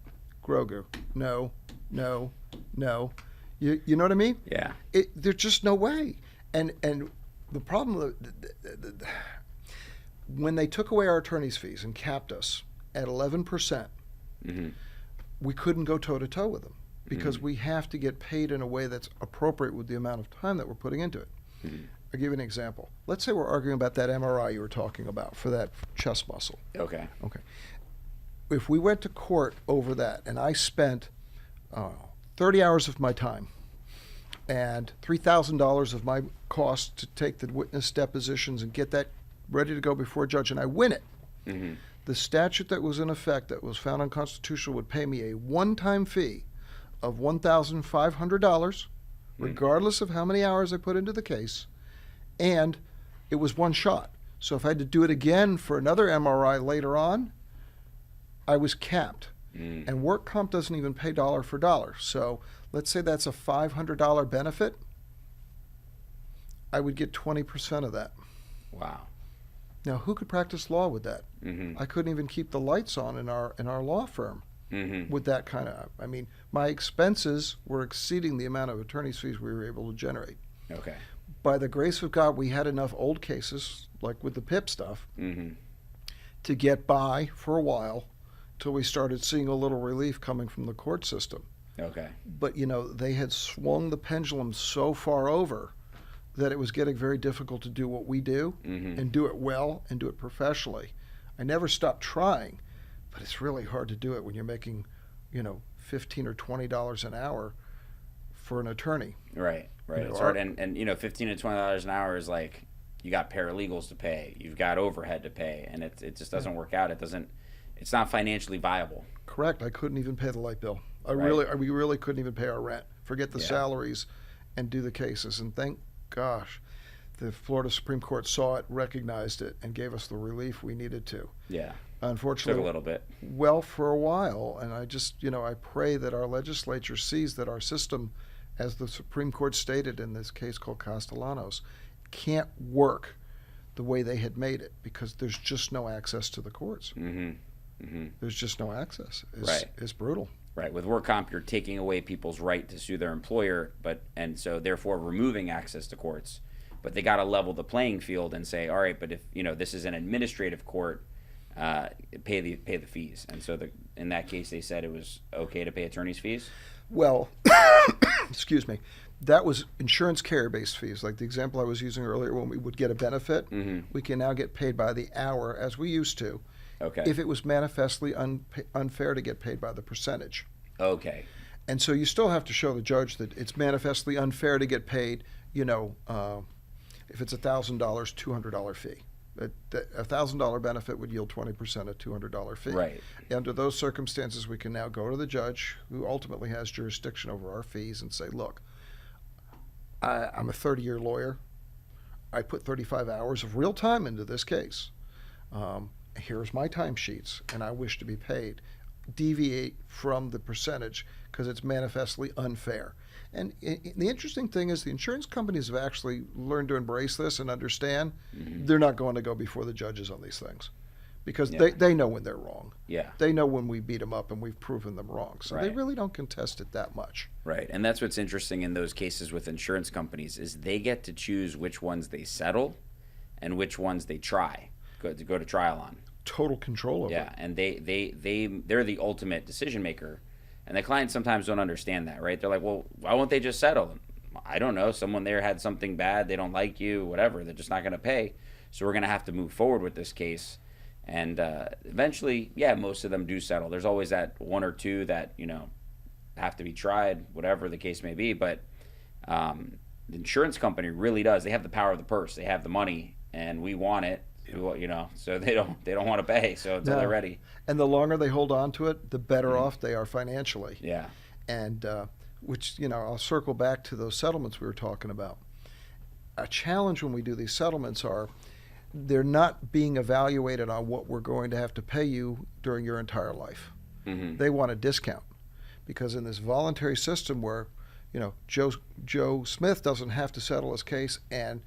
Grogu. No. You know what I mean? Yeah. There's just no way. And the problem, when they took away our attorney's fees and capped us at 11%, we couldn't go toe-to-toe with them because we have to get paid in a way that's appropriate with the amount of time that we're putting into it. I'll give you an example. Let's say we're arguing about that MRI you were talking about for that chest muscle. Okay. If we went to court over that and I spent 30 hours of my time and $3,000 of my cost to take the witness depositions and get that ready to go before a judge, and I win it, the statute that was in effect that was found unconstitutional would pay me a one-time fee of $1,500, regardless of how many hours I put into the case, and it was one shot. So if I had to do it again for another MRI later on, I was capped. And work comp doesn't even pay dollar for dollar. So let's say that's a $500 benefit. I would get 20% of that. Wow. Now, who could practice law with that? Mm-hmm. I couldn't even keep the lights on in our law firm Mm-hmm. with that kind of. I mean, my expenses were exceeding the amount of attorney's fees we were able to generate. Okay. By the grace of God, we had enough old cases, like with the PIP stuff, Mm-hmm. to get by for a while till we started seeing a little relief coming from the court system. Okay. But, they had swung the pendulum so far over that it was getting very difficult to do what we do Mm-hmm. and do it well and do it professionally. I never stopped trying, but it's really hard to do it when you're making, $15 or $20 an hour for an attorney. Right. It's hard, and $15 to $20 an hour is like you got paralegals to pay, you've got overhead to pay, and it just doesn't work out. It's not financially viable. Correct. I couldn't even pay the light bill. Right. We really couldn't even pay our rent. Forget the Yeah. salaries, and do the cases. And thank gosh, the Florida Supreme Court saw it, recognized it, and gave us the relief we needed to. Yeah. Unfortunately, Took a little bit. well, for a while, and I just, I pray that our legislature sees that our system, as the Supreme Court stated in this case called Castellanos, can't work the way they had made it because there's just no access to the courts. Mm-hmm. Mm-hmm. There's just no access. Right. It's brutal. Right. With work comp, you're taking away people's right to sue their employer, and so therefore removing access to courts. But they got to level the playing field and say, all right, but if this is an administrative court, pay the fees. And so in that case, they said it was okay to pay attorney's fees. Well, excuse me, that was insurance carrier-based fees. Like the example I was using earlier, when we would get a benefit, Mm-hmm. we can now get paid by the hour as we used to. Okay. If it was manifestly unfair to get paid by the percentage. Okay. And so you still have to show the judge that it's manifestly unfair to get paid, if it's $1,000, $200 fee. A $1,000 benefit would yield 20% a $200 fee. Right. Under those circumstances, we can now go to the judge, who ultimately has jurisdiction over our fees, and say, look, I'm a 30-year lawyer. I put 35 hours of real time into this case. Here's my timesheets, and I wish to be paid. Deviate from the percentage because it's manifestly unfair. And the interesting thing is the insurance companies have actually learned to embrace this and understand they're not going to go before the judges on these things because they know when they're wrong. Yeah. They know when we beat them up and we've proven them wrong. So they Right. really don't contest it that much. Right. And that's what's interesting in those cases with insurance companies is they get to choose which ones they settle and which ones they go to trial on. Total control over it. Yeah, and they're the ultimate decision maker, and the clients sometimes don't understand that, right? They're like, well, why won't they just settle? I don't know. Someone there had something bad. They don't like you, whatever. They're just not going to pay. So we're going to have to move forward with this case. And eventually, yeah, most of them do settle. There's always that one or two that have to be tried, whatever the case may be. But the insurance company really does. They have the power of the purse. They have the money, and we want it. So they don't want to pay. So until they're ready. And the longer they hold on to it, the better off they are financially. Yeah. And which, I'll circle back to those settlements we were talking about. A challenge when we do these settlements are they're not being evaluated on what we're going to have to pay you during your entire life. Mm-hmm. They want a discount because in this voluntary system where, Joe Smith doesn't have to settle his case and,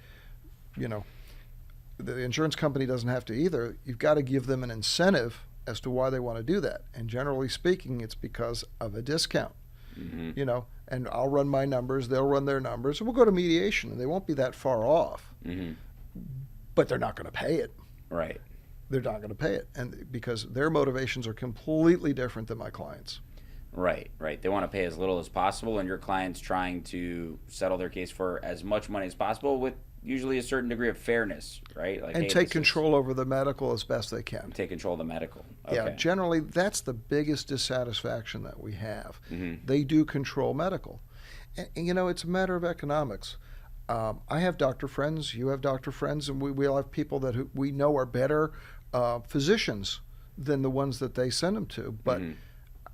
the insurance company doesn't have to either, you've got to give them an incentive as to why they want to do that. And generally speaking, it's because of a discount. Mm-hmm. And I'll run my numbers, they'll run their numbers, and we'll go to mediation, and they won't be that far off. Mm-hmm. But they're not going to pay it. Right. They're not going to pay it, and because their motivations are completely different than my clients'. Right. They want to pay as little as possible, and your client's trying to settle their case for as much money as possible with usually a certain degree of fairness, right? Like, And take control over the medical as best they can. Take control of the medical. Okay. Yeah, generally, that's the biggest dissatisfaction that we have. Mm-hmm. They do control medical. And, it's a matter of economics. I have doctor friends, you have doctor friends, and we all have people that we know are better physicians than the ones that they send them to. But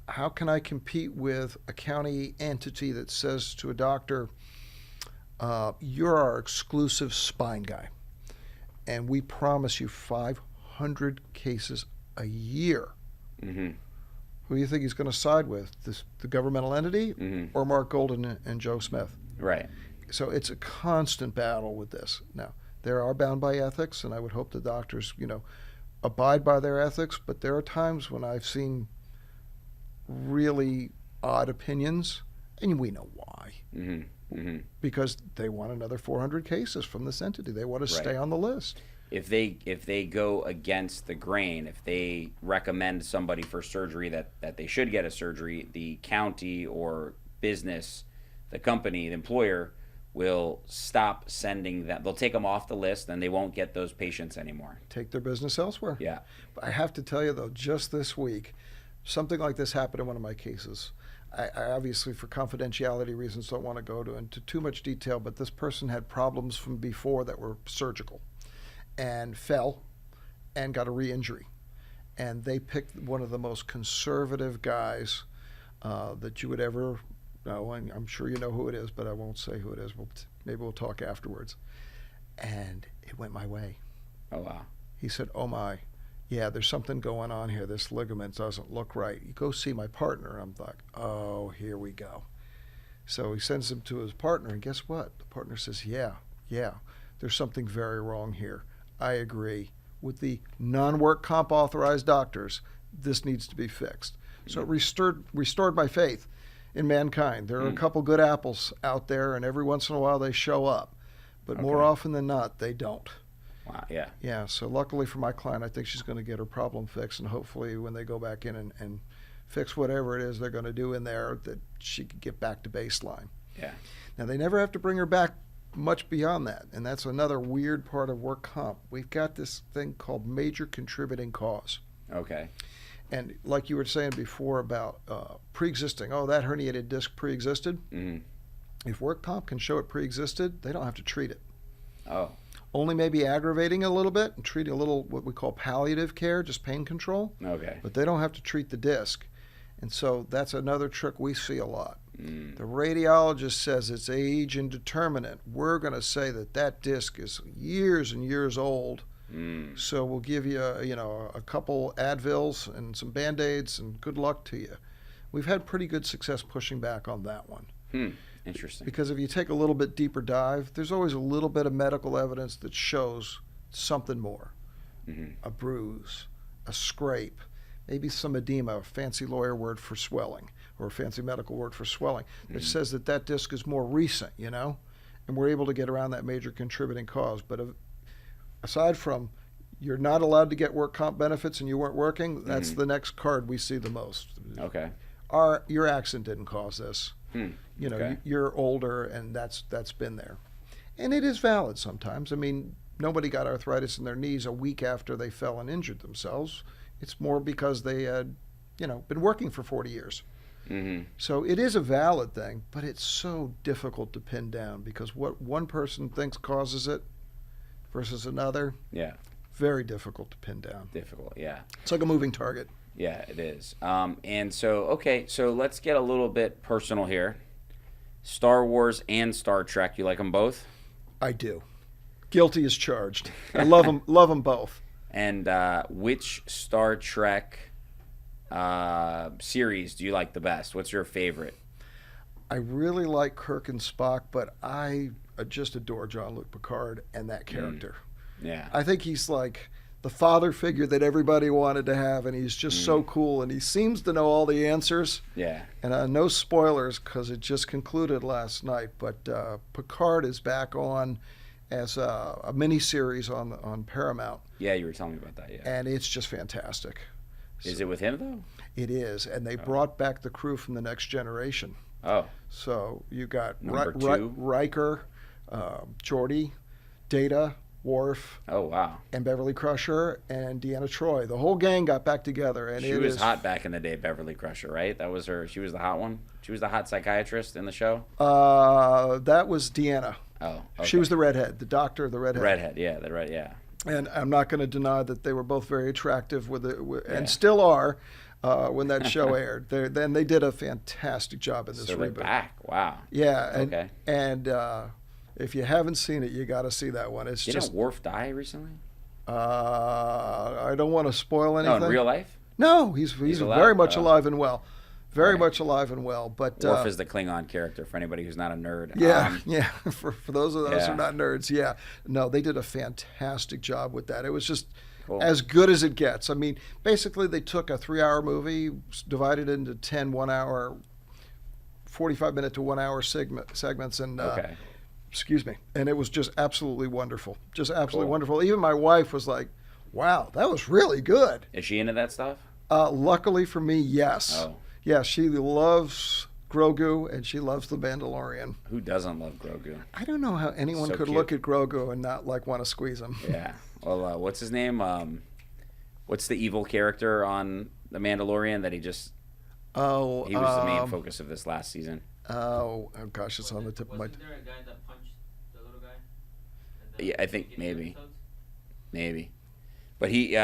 how can I compete with a county entity that says to a doctor, you're our exclusive spine guy, and we promise you 500 cases a year? Mm-hmm. Who do you think he's going to side with? The governmental entity or Marc Golden and Joe Smith? Right. So it's a constant battle with this. Now, They are bound by ethics, and I would hope the doctors, abide by their ethics. But there are times when I've seen really odd opinions, and we know why. Because they want another 400 cases from this entity. They want to stay on the list. If they go against the grain, if they recommend somebody for surgery that they should get a surgery, the county or business, the company, the employer will stop sending them. They'll take them off the list, and they won't get those patients anymore. Take their business elsewhere. Yeah. But I have to tell you, though, just this week, something like this happened in one of my cases. I obviously, for confidentiality reasons, don't want to go into too much detail, but this person had problems from before that were surgical and fell and got a re-injury. And they picked one of the most conservative guys that you would ever know. And I'm sure you know who it is, but I won't say who it is. Maybe we'll talk afterwards. And it went my way. Oh, wow. He said, oh, my. Yeah, there's something going on here. This ligament doesn't look right. You go see my partner. I'm like, oh, here we go. So he sends him to his partner, and guess what? The partner says, yeah, there's something very wrong here. I agree. With the non-work comp authorized doctors, this needs to be fixed. So it restored my faith in mankind. There are a couple good apples out there, and every once in a while they show up. But more often than not, they don't. Wow, yeah. Yeah, so luckily for my client, I think she's going to get her problem fixed, and hopefully when they go back in and fix whatever it is they're going to do in there, that she can get back to baseline. Yeah. Now, they never have to bring her back much beyond that, and that's another weird part of work comp. We've got this thing called major contributing cause. Okay. And like you were saying before about pre-existing, that herniated disc pre-existed. If work comp can show it pre-existed, they don't have to treat it. Oh. Only maybe aggravating a little bit and treating a little what we call palliative care, just pain control. Okay. But they don't have to treat the disc. And so that's another trick we see a lot. The radiologist says it's age indeterminate. We're going to say that disc is years and years old. So we'll give you, a couple Advils and some Band-Aids, and good luck to you. We've had pretty good success pushing back on that one. Interesting. Because if you take a little bit deeper dive, there's always a little bit of medical evidence that shows something more. A bruise, a scrape, maybe some edema, a fancy lawyer word for swelling, or a fancy medical word for swelling, that says that disc is more recent, and we're able to get around that major contributing cause. But aside from you're not allowed to get work comp benefits and you weren't working, that's the next card we see the most. Okay. Your accident didn't cause this. Okay. You're older, and that's been there. And it is valid sometimes. I mean, nobody got arthritis in their knees a week after they fell and injured themselves. It's more because they had, been working for 40 years. So it is a valid thing, but it's so difficult to pin down because what one person thinks causes it versus another, very difficult to pin down. Difficult, yeah. It's like a moving target. Yeah, it is. And so let's get a little bit personal here. Star Wars and Star Trek, you like them both? I do. Guilty as charged. I love them both. And which Star Trek series do you like the best? What's your favorite? I really like Kirk and Spock, but I just adore Jean-Luc Picard and that character. Yeah. I think he's like the father figure that everybody wanted to have, and he's just so cool, and he seems to know all the answers. Yeah. And no spoilers because it just concluded last night, but Picard is back on as a mini-series on Paramount. Yeah, you were telling me about that, yeah. And it's just fantastic. Is it with him, though? It is, and they brought back the crew from The Next Generation. Oh. So you got Number two. Riker, Geordi, Data, Worf. Oh, wow. And Beverly Crusher and Deanna Troi. The whole gang got back together. And she was hot back in the day, Beverly Crusher, right? That was her. She was the hot one? She was the hot psychiatrist in the show? That was Deanna. Oh, okay. She was the redhead, the doctor, the redhead. Redhead, yeah. And I'm not going to deny that they were both very attractive and still are when that show aired. Then they did a fantastic job in this reboot. So they're back. Wow. Yeah. Okay. And if you haven't seen it, you got to see that one. Didn't Worf die recently? I don't want to spoil anything. No, in real life? No, he's very much alive and well. very Right. much alive and well. But Worf is the Klingon character for anybody who's not a nerd. yeah, yeah. For those of us who Yeah. are not nerds, yeah. No, they did a fantastic job with that. It was just Cool. as good as it gets. I mean, basically, they took a 3-hour movie, divided it into 10 1-hour, 45-minute to 1-hour segments, and Okay. excuse me, and it was just absolutely wonderful. Just absolutely Cool. wonderful. Even my wife was like, "Wow, that was really good." Is she into that stuff? Luckily for me, yes. Oh. Yeah, she loves Grogu and she loves The Mandalorian. Who doesn't love Grogu? I don't know how anyone So could cute. look at Grogu and not like want to squeeze him. Yeah. Well, what's his name? What's the evil character on The Mandalorian that he was the main focus of this last season? Oh gosh, it's on the tip of my. Wasn't there a guy that punched the little guy? in the Yeah, I think beginning maybe. episodes? Maybe. But he,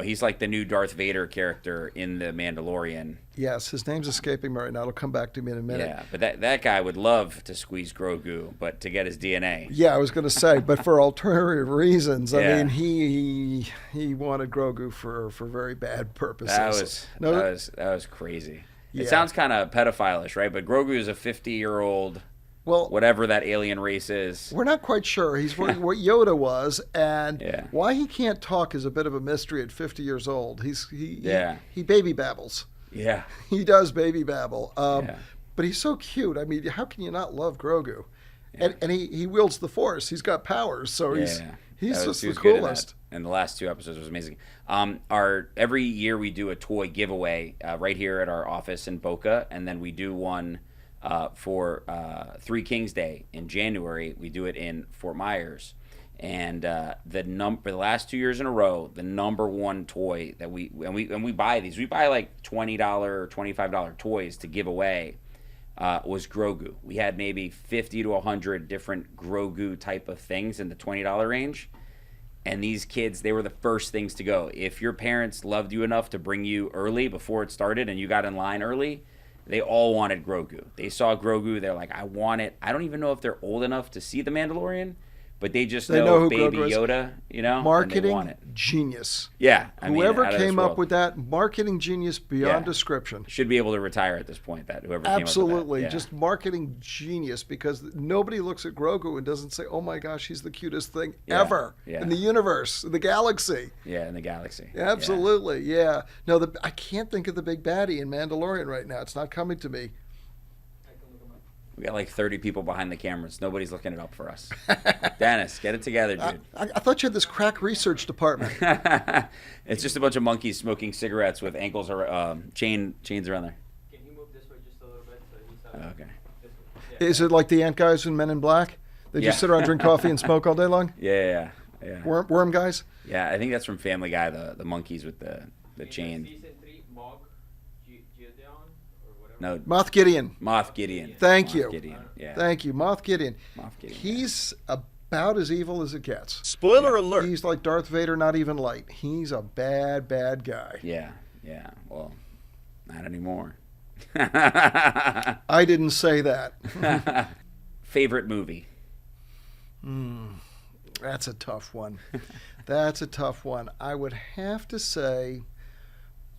he's like the new Darth Vader character in The Mandalorian. Yes, his name's escaping me right now. It'll come back to me in a minute. Yeah, but that guy would love to squeeze Grogu, but to get his DNA. Yeah, I was going to say, but for alternative reasons. I Yeah. mean, he wanted Grogu for very bad purposes. That was crazy. Yeah. It sounds kind of pedophile-ish, right? But Grogu is a 50-year-old, well, whatever that alien race is. we're not quite sure. He's what Yoda was, and Yeah. why he can't talk is a bit of a mystery at 50 years old. Yeah. He baby babbles. Yeah. He does baby babble. Yeah. But he's so cute. I mean, how can you not love Grogu? And he wields the Force. He's got powers, so he's He just was the good in that. coolest. And the last 2 episodes was amazing. Every year we do a toy giveaway right here at our office in Boca, and then we do one for Three Kings Day in January. We do it in Fort Myers, and the last 2 years in a row, the number one toy that we buy these. We buy like $20, $25 toys to give away. Was Grogu. We had maybe 50 to 100 different Grogu type of things in the $20 range. And these kids, they were the first things to go. If your parents loved you enough to bring you early before it started and you got in line early, they all wanted Grogu. They saw Grogu, they're like, I want it. I don't even know if they're old enough to see The Mandalorian, but they just know who Baby Grogu is. Yoda, and they want it. Marketing genius. Yeah. Whoever out of this came up world. with that, marketing genius beyond Yeah. description. Should be able to retire at this point, whoever came Absolutely. up with that. Yeah. Just marketing genius, because nobody looks at Grogu and doesn't say, oh my gosh, he's the cutest thing ever Yeah. in the universe, in the galaxy. Yeah, in the galaxy. Absolutely, yeah. No, I can't think of the big baddie in Mandalorian right now. It's not coming to me. I can look him up. We got like 30 people behind the cameras. Nobody's looking it up for us. Dennis, get it together, dude. I thought you had this crack research department. It's just a bunch of monkeys smoking cigarettes with ankles or chains around there. Can you move this way just a little bit so he's out? Okay. This way. Is it like the ant guys in Men in Black? They just Yeah. sit around, drink coffee, and smoke all day long? Yeah. Worm guys? Yeah, I think that's from Family Guy, the monkeys with the Okay, chain. Season 3, Mog Gideon or whatever. No, Moth Gideon. Moff Gideon. Thank Moff you. Gideon. Yeah. Thank you. Moth Gideon. Moff Gideon. He's about as evil as it gets. Spoiler alert. He's like Darth Vader, not even light. He's a bad, bad guy. Yeah. Well, not anymore. I didn't say that. Favorite movie? That's a tough one. That's a tough one. I would have to say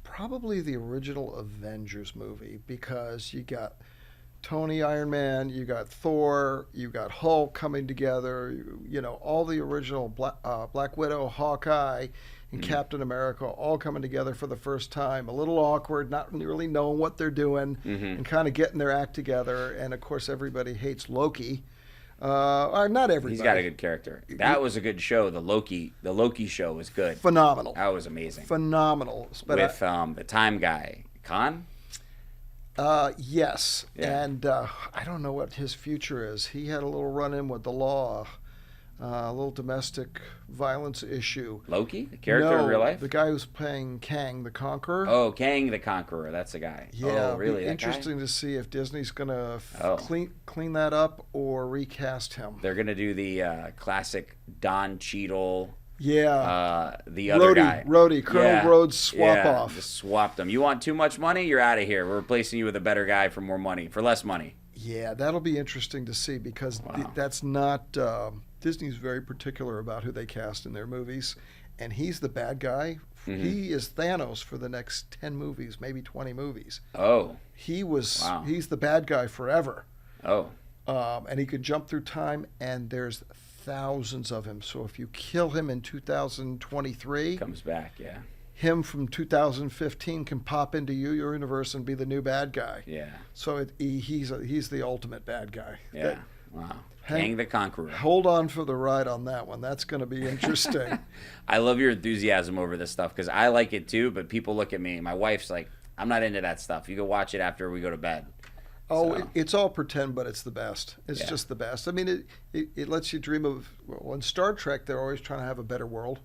probably the original Avengers movie, because you got Tony Iron Man, you got Thor, you got Hulk coming together, all the original Black Widow, Hawkeye, and Captain America all coming together for the first time. A little awkward, not really knowing what they're doing, and kind of getting their act together. And of course, everybody hates Loki. Not everybody. He's got a good character. That was a good show. The Loki show was good. Phenomenal. That was amazing. Phenomenal. But With the time guy, Khan? yes. Yeah. And I don't know what his future is. He had a little run-in with the law, a little domestic violence issue. Loki? The character in real life? The guy who's playing Kang the Conqueror. Oh, Kang the Conqueror. That's the guy. Yeah, Oh, really? Be That interesting to see if Disney's going to Oh. clean that up or recast him. They're going to do the classic Don Cheadle, Yeah. the other guy. Colonel Rhodes swap off. Just swapped them. You want too much money? You're out of here. We're replacing you with a better guy for more money, for less money. Yeah, that'll be interesting to see, because Wow. that's not Disney's very particular about who they cast in their movies, and he's the bad guy. He is Thanos for the next 10 movies, maybe 20 movies. Oh. He's the bad guy forever. Oh. And he could jump through time, and there's thousands of him. So if you kill him in 2023, Comes back, yeah. him from 2015 can pop into your universe and be the new bad guy. Yeah. So he's the ultimate bad guy. Yeah. Wow. Kang the Conqueror. Hold on for the ride on that one. That's going to be interesting. I love your enthusiasm over this stuff because I like it too, but people look at me. My wife's like, I'm not into that stuff. You can watch it after we go to bed. Oh, So, it's all pretend, but it's the best. It's Yeah. just the best. I mean, it lets you dream of. Well, in Star Trek, they're always trying to have a better world,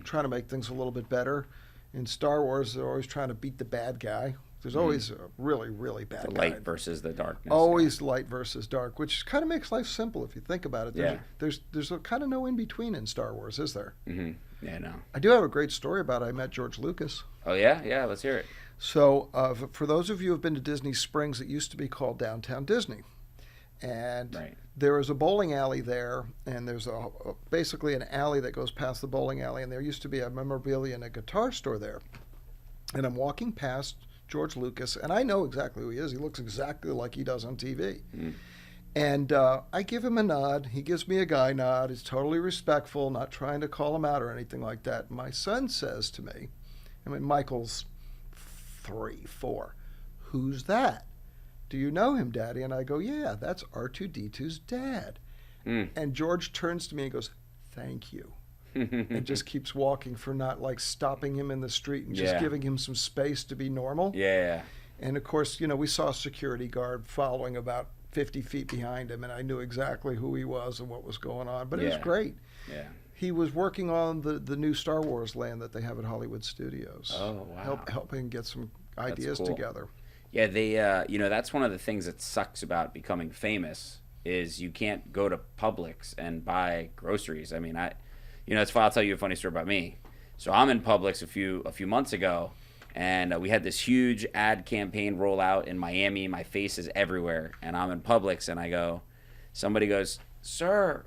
trying to make things a little bit better. In Star Wars, they're always trying to beat the bad guy. There's always a really, really bad the guy. light versus the darkness. Always light versus dark, which kind of makes life simple if you think about it. Yeah. There's a kind of no in between in Star Wars, is there? Mm-hmm. Yeah, no. I do have a great story about it. I met George Lucas. Oh, yeah? Yeah, let's hear it. So, for those of you who have been to Disney Springs, it used to be called Downtown Disney. And Right. there is a bowling alley there, and there's basically an alley that goes past the bowling alley, and there used to be a memorabilia and a guitar store there. And I'm walking past George Lucas, and I know exactly who he is. He looks exactly like he does on TV. And I give him a nod. He gives me a guy nod. He's totally respectful, not trying to call him out or anything like that. My son says to me, I mean, Michael's 3, 4, "Who's that? Do you know him, Daddy?" And I go, "Yeah, that's R2-D2's dad." And George turns to me and goes, "Thank you." And just keeps walking for not like stopping him in the street and just Yeah. giving him some space to be normal. Yeah. And of course, we saw a security guard following about 50 feet behind him, and I knew exactly who he was and what was going on. But it was Yeah. great. Yeah. He was working on the new Star Wars land that they have at Hollywood Studios. Oh, wow. Helping get some ideas cool. together. Yeah, they, that's one of the things that sucks about becoming famous is you can't go to Publix and buy groceries. I mean, it's fine. I'll tell you a funny story about me. So I'm in Publix a few months ago, and we had this huge ad campaign roll out in Miami. My face is everywhere, and I'm in Publix, and somebody goes, "Sir,"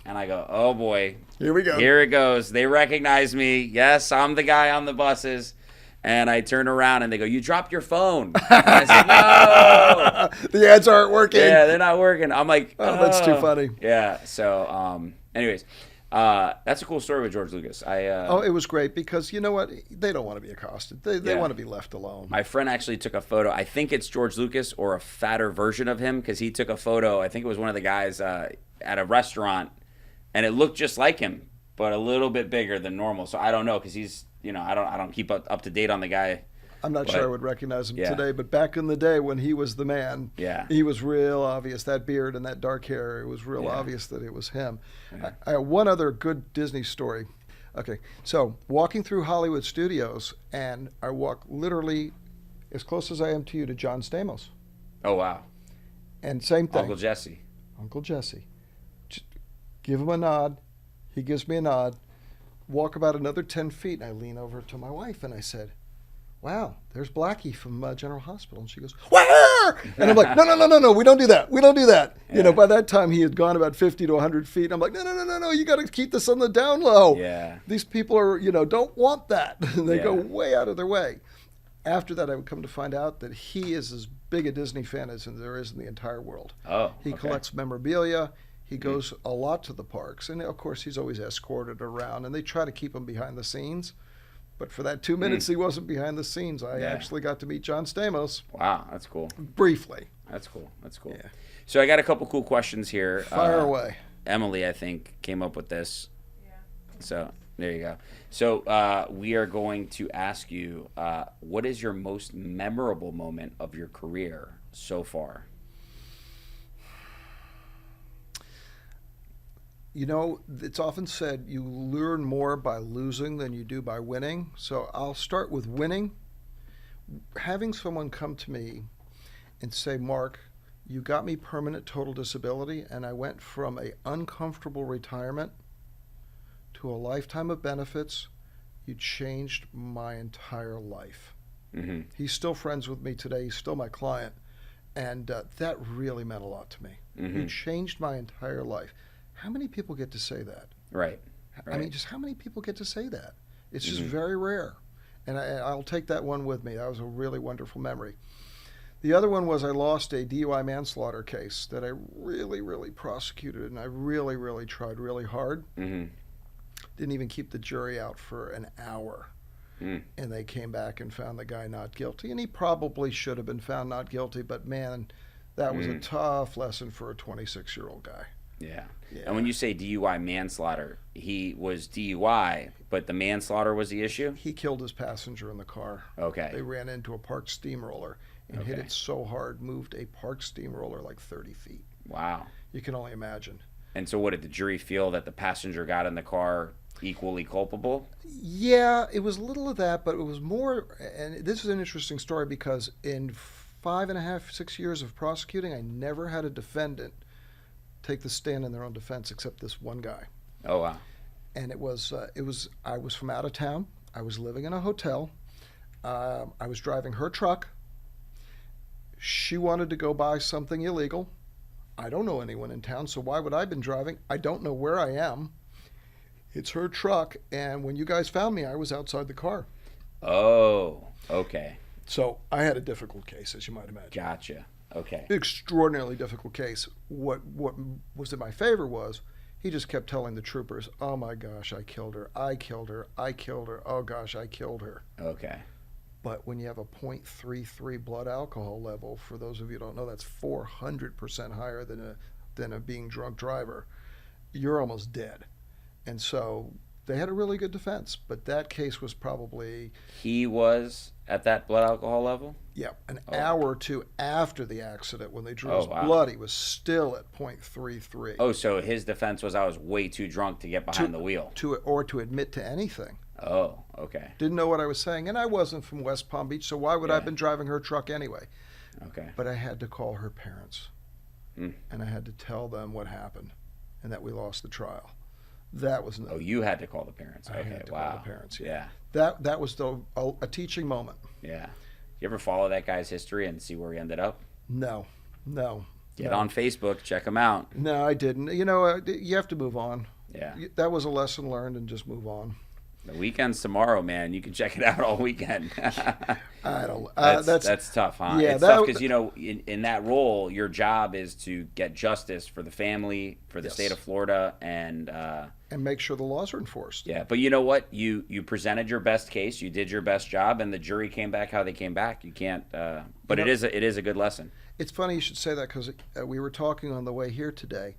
and I go, "Oh boy, Here we go. Here it goes. They recognize me. Yes, I'm the guy on the buses." And I turn around and they go, "You dropped your phone." And I said, "No." The ads aren't working. Yeah, they're not working. I'm like, Oh, that's too funny. Yeah. So, anyways, that's a cool story with George Lucas. It was great because you know what? They don't want to be accosted. They Yeah. want to be left alone. My friend actually took a photo. I think it's George Lucas or a fatter version of him because he took a photo. I think it was one of the guys at a restaurant, and it looked just like him, but a little bit bigger than normal. So I don't know because he's, I don't keep up to date on the guy. I'm not sure I would recognize him Yeah. today, but back in the day when he was the man, Yeah. he was real obvious. That beard and that dark hair, it was real Yeah. obvious that it was him. Yeah. I have one other good Disney story. Okay, so walking through Hollywood Studios, and I walk literally as close as I am to you to John Stamos. Oh, wow. And same thing. Uncle Jesse. Uncle Jesse. Just give him a nod. He gives me a nod. Walk about another 10 feet, and I lean over to my wife, and I said, "Wow, there's Blackie from General Hospital." And she goes, "Where?" And I'm like, no, we don't do that. We don't do that. Yeah. By that time, he had gone about 50 to 100 feet. I'm like, no, you got to keep this on the down low. Yeah. These people are, don't want that. And they go Yeah. way out of their way. After that, I would come to find out that he is as big a Disney fan as there is in the entire world. Oh, He okay. collects memorabilia. He goes a lot to the parks. And, of course, he's always escorted around. And they try to keep him behind the scenes. But for that 2 minutes he wasn't behind the scenes, I Yeah. actually got to meet John Stamos Wow, that's cool. briefly. That's cool. Yeah. So I got a couple cool questions here. Fire away. Emily, I think, came up with this. Yeah. So there you go. So we are going to ask you, what is your most memorable moment of your career so far? It's often said you learn more by losing than you do by winning. So I'll start with winning. Having someone come to me and say, "Mark, you got me permanent total disability, and I went from a uncomfortable retirement to a lifetime of benefits. You changed my entire life." Mm-hmm. He's still friends with me today. He's still my client. And that really meant a lot to me. Mm-hmm. You changed my entire life. How many people get to say that? Right. I mean, just how many people get to say that? It's just very rare. And I'll take that one with me. That was a really wonderful memory. The other one was I lost a DUI manslaughter case that I really, really prosecuted, and I really, really tried really hard. Didn't even keep the jury out for an hour. And they came back and found the guy not guilty. And he probably should have been found not guilty, but man, that was a tough lesson for a 26-year-old guy. Yeah. And when you say DUI manslaughter, he was DUI, but the manslaughter was the issue? He killed his passenger in the car. Okay. They ran into a parked steamroller and hit it so hard, moved a parked steamroller like 30 feet. Wow. You can only imagine. And so what, did the jury feel that the passenger got in the car equally culpable? Yeah, it was a little of that, but it was more, and this is an interesting story because in 5.5, 6 years of prosecuting, I never had a defendant take the stand in their own defense except this one guy. Oh, wow. And I was from out of town. I was living in a hotel. I was driving her truck. She wanted to go buy something illegal. I don't know anyone in town, so why would I have been driving? I don't know where I am. It's her truck, and when you guys found me, I was outside the car. Oh, okay. So I had a difficult case, as you might imagine. Gotcha. Okay. Extraordinarily difficult case. What was in my favor was he just kept telling the troopers, oh my gosh, I killed her, I killed her, I killed her, oh gosh, I killed her. Okay. But when you have a 0.33 blood alcohol level, for those of you who don't know, that's 400% higher than a being drunk driver. You're almost dead. And so they had a really good defense, but that case was probably... He was at that blood alcohol level? Yeah, an hour or two after the accident, when they drew his wow. blood, he was still at 0.33. Oh, so his defense was, I was way too drunk to get behind the wheel. To admit to anything. Oh, okay. Didn't know what I was saying, and I wasn't from West Palm Beach, so why would I have been driving her truck anyway? Okay. But I had to call her parents, and I had to tell them what happened, and that we lost the trial. That was... Oh, you had to call the parents. I Okay, had to wow. call the parents, Yeah. That was a teaching moment. Yeah. You ever follow that guy's history and see where he ended up? No. Get on Facebook, check him out. No, I didn't. You know, you have to move on. Yeah. That was a lesson learned, and just move on. The weekend's tomorrow, man. You can check it out all weekend. I don't... that's tough, huh? Yeah, it's tough because, you know, in that role, your job is to get justice for the family, for the state of Florida, and make sure the laws are enforced. Yeah, but you know what? You presented your best case, you did your best job, and the jury came back how they came back. You can't... but it is a good lesson. It's funny you should say that, because we were talking on the way here today.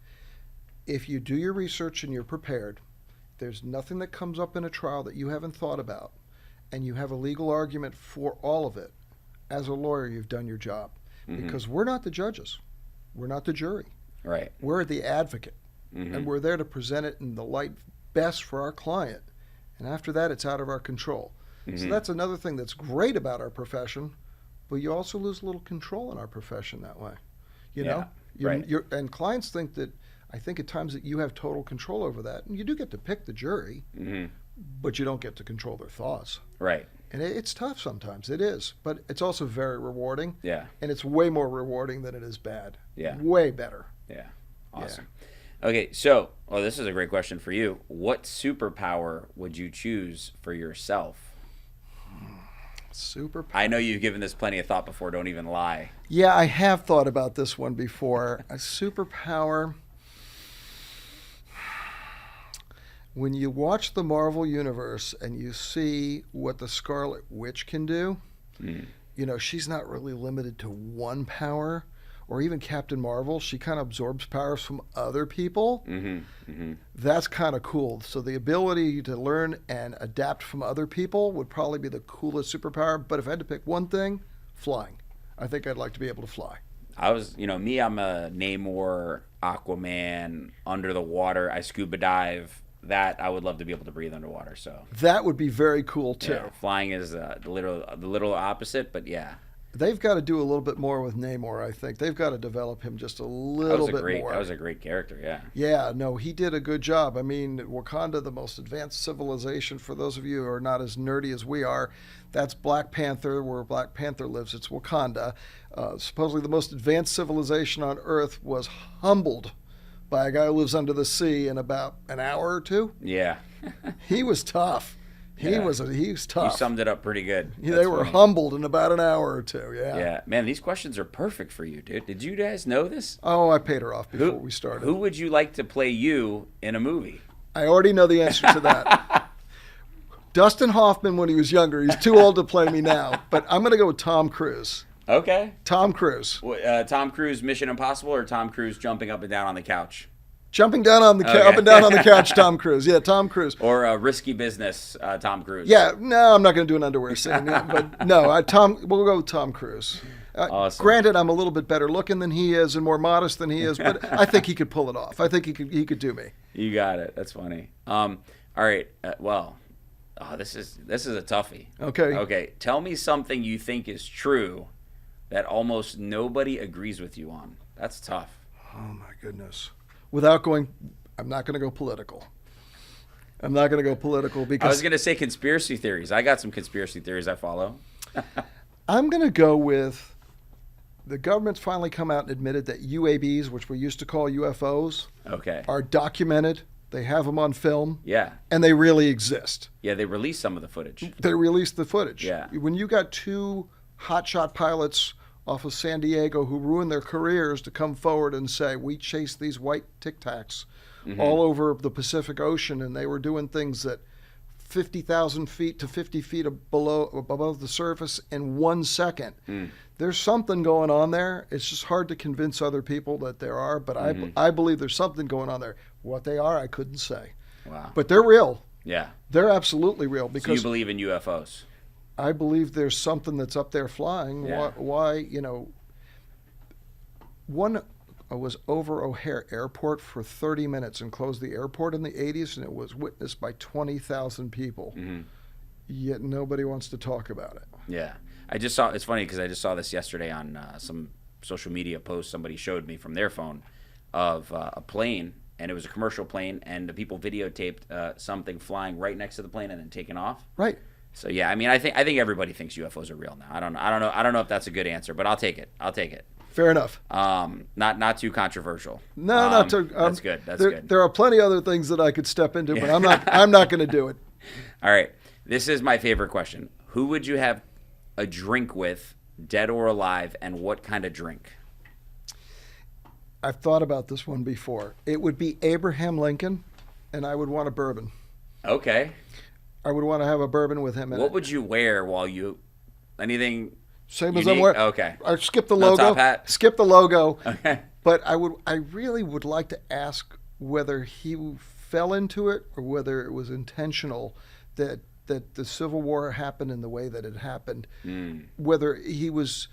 If you do your research and you're prepared, there's nothing that comes up in a trial that you haven't thought about, and you have a legal argument for all of it. As a lawyer, you've done your job, because we're not the judges. We're not the jury. Right. We're the advocate, and we're there to present it in the light best for our client. And after that, it's out of our control. So that's another thing that's great about our profession, but you also lose a little control in our profession that way. You know? Right. And clients think that, I think at times that you have total control over that. And you do get to pick the jury, but you don't get to control their thoughts. Right. And it's tough sometimes. It is. But it's also very rewarding. Yeah. And it's way more rewarding than it is bad. Yeah. Way better. Yeah. Awesome. Yeah. Okay, so, this is a great question for you. What superpower would you choose for yourself? Superpower. I know you've given this plenty of thought before. Don't even lie. Yeah, I have thought about this one before. A superpower... When you watch the Marvel Universe and you see what the Scarlet Witch can do, you know, she's not really limited to one power. Or even Captain Marvel, she kind of absorbs powers from other people. That's kind of cool. So the ability to learn and adapt from other people would probably be the coolest superpower. But if I had to pick one thing, flying. I think I'd like to be able to fly. I'm a Namor, Aquaman, under the water. I scuba dive. That I would love to be able to breathe underwater. So that would be very cool too. Yeah, flying is the literal opposite, but yeah. They've got to do a little bit more with Namor, I think. They've got to develop him just a little bit more. That was a great character, yeah. Yeah, no, he did a good job. I mean, Wakanda, the most advanced civilization, for those of you who are not as nerdy as we are, that's Black Panther, where Black Panther lives. It's Wakanda. Supposedly the most advanced civilization on Earth was humbled by a guy who lives under the sea in about an hour or two. Yeah. He was tough. He Yeah. was tough. You summed it up pretty good. Yeah, That's they were funny. humbled in about an hour or two. Yeah. Yeah, man, these questions are perfect for you, dude. Did you guys know this? Oh, I paid her off before we started. Who would you like to play you in a movie? I already know the answer to that. Dustin Hoffman when he was younger. He's too old to play me now. But I'm going to go with Tom Cruise. Okay. Tom Cruise. Tom Cruise, Mission Impossible, or Tom Cruise jumping up and down on the couch? Jumping down on the Okay. up and down on the couch, Tom Cruise. Yeah, Tom Cruise. Or Risky Business, Tom Cruise? Yeah, no, I'm not going to do an underwear scene. But no, we'll go with Tom Cruise. Awesome. Granted, I'm a little bit better looking than he is and more modest than he is, but I think he could pull it off. I think he could do me. You got it. That's funny. All right. This is a toughie. Okay. Okay. Tell me something you think is true that almost nobody agrees with you on. That's tough. Oh my goodness. I'm not going to go political. I'm not going to go political I was because going to say conspiracy theories. I got some conspiracy theories I follow. I'm going to go with the government's finally come out and admitted that UAVs, which we used to call UFOs, Okay. are documented. They have them on film, Yeah. and they really exist. Yeah, they released some of the footage. They released the footage. Yeah. When you got two hotshot pilots off of San Diego who ruined their careers to come forward and say, we chased these white Tic Tacs all over the Pacific Ocean, and they were doing things that 50,000 feet to 50 feet above the surface in 1 second. There's something going on there. It's just hard to convince other people that there are, but I believe there's something going on there. What they are, I couldn't say. Wow. But they're real. Yeah. They're absolutely real So you because believe in UFOs? I believe there's something that's up there flying. Yeah. Why, one was over O'Hare Airport for 30 minutes and closed the airport in the 80s, and it was witnessed by 20,000 people. Yet nobody wants to talk about it. Yeah. It's funny because I just saw this yesterday on some social media post somebody showed me from their phone of a plane, and it was a commercial plane, and the people videotaped something flying right next to the plane and then taking off. Right. So yeah, I mean, I think everybody thinks UFOs are real now. I don't know if that's a good answer, but I'll take it. Fair enough. Not too controversial. No, not too. That's good. That's there, good. There are plenty other things that I could step into, but I'm not going to do it. All right. This is my favorite question. Who would you have a drink with, dead or alive, and what kind of drink? I've thought about this one before. It would be Abraham Lincoln, and I would want a bourbon. Okay. I would want to have a bourbon with him in What it. would you wear while you anything? Same as unique? I'm wearing. Okay. I skip the No logo. top hat? Skip the logo. Okay. But I really would like to ask whether he fell into it or whether it was intentional that the Civil War happened in the way that it happened. Whether he was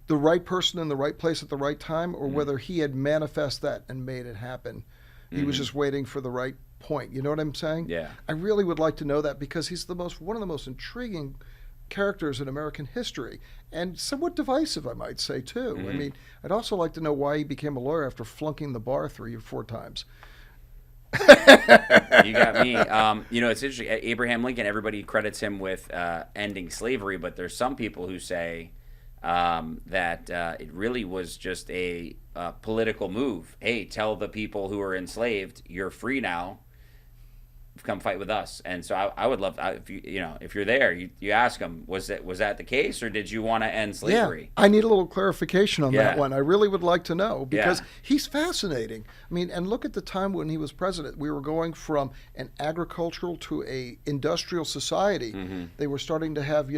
the right person in the right place at the right time, or whether he had manifest that and made it happen. He was just waiting for the right point. You know what I'm saying? Yeah. I really would like to know that because he's one of the most intriguing characters in American history, and somewhat divisive, I might say, too. I mean, I'd also like to know why he became a lawyer after flunking the bar 3 or 4 times. You got me. It's interesting. Abraham Lincoln, everybody credits him with ending slavery, but there's some people who say that it really was just a political move. Hey, tell the people who are enslaved, you're free now. Come fight with us. And so I would love if you're there, you ask them, was that the case, or did you want to end slavery? Yeah, I need a little clarification on that Yeah. one. I really would like to know because Yeah. he's fascinating. I mean, and look at the time when he was president. We were going from an agricultural to a industrial society. They were starting to have,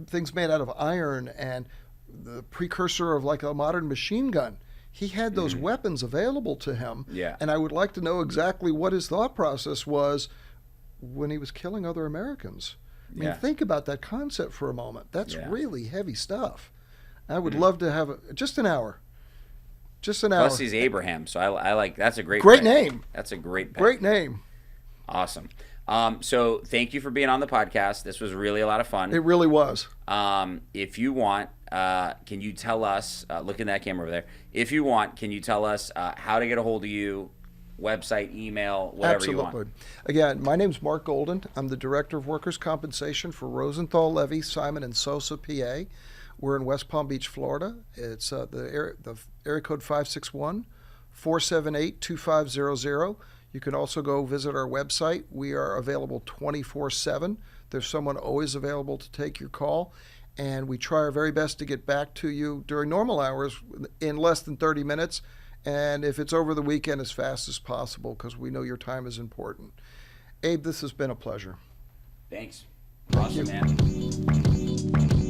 things made out of iron and the precursor of like a modern machine gun. He had those weapons available to him. Yeah. And I would like to know exactly what his thought process was when he was killing other Americans. I mean, Yeah. think about that concept for a moment. That's Yeah. really heavy stuff. I would love to have just an hour. Just an hour. Plus he's Abraham, so I like that's a great Great pick. name. That's a great pick. Great name. Awesome. So thank you for being on the podcast. This was really a lot of fun. It really was. If you want, can you tell us, look in that camera over there, if you want, can you tell us how to get a hold of you, website, email, whatever you want? Again, my name's Marc Golden. I'm the Director of Workers' Compensation for Rosenthal, Levy, Simon, and Sosa, PA. We're in West Palm Beach, Florida. It's the area code 561 478-2500. You can also go visit our website. We are available 24/7. There's someone always available to take your call, and we try our very best to get back to you during normal hours in less than 30 minutes, and if it's over the weekend, as fast as possible, because we know your time is important. Abe, this has been a pleasure. Thanks. Awesome, man.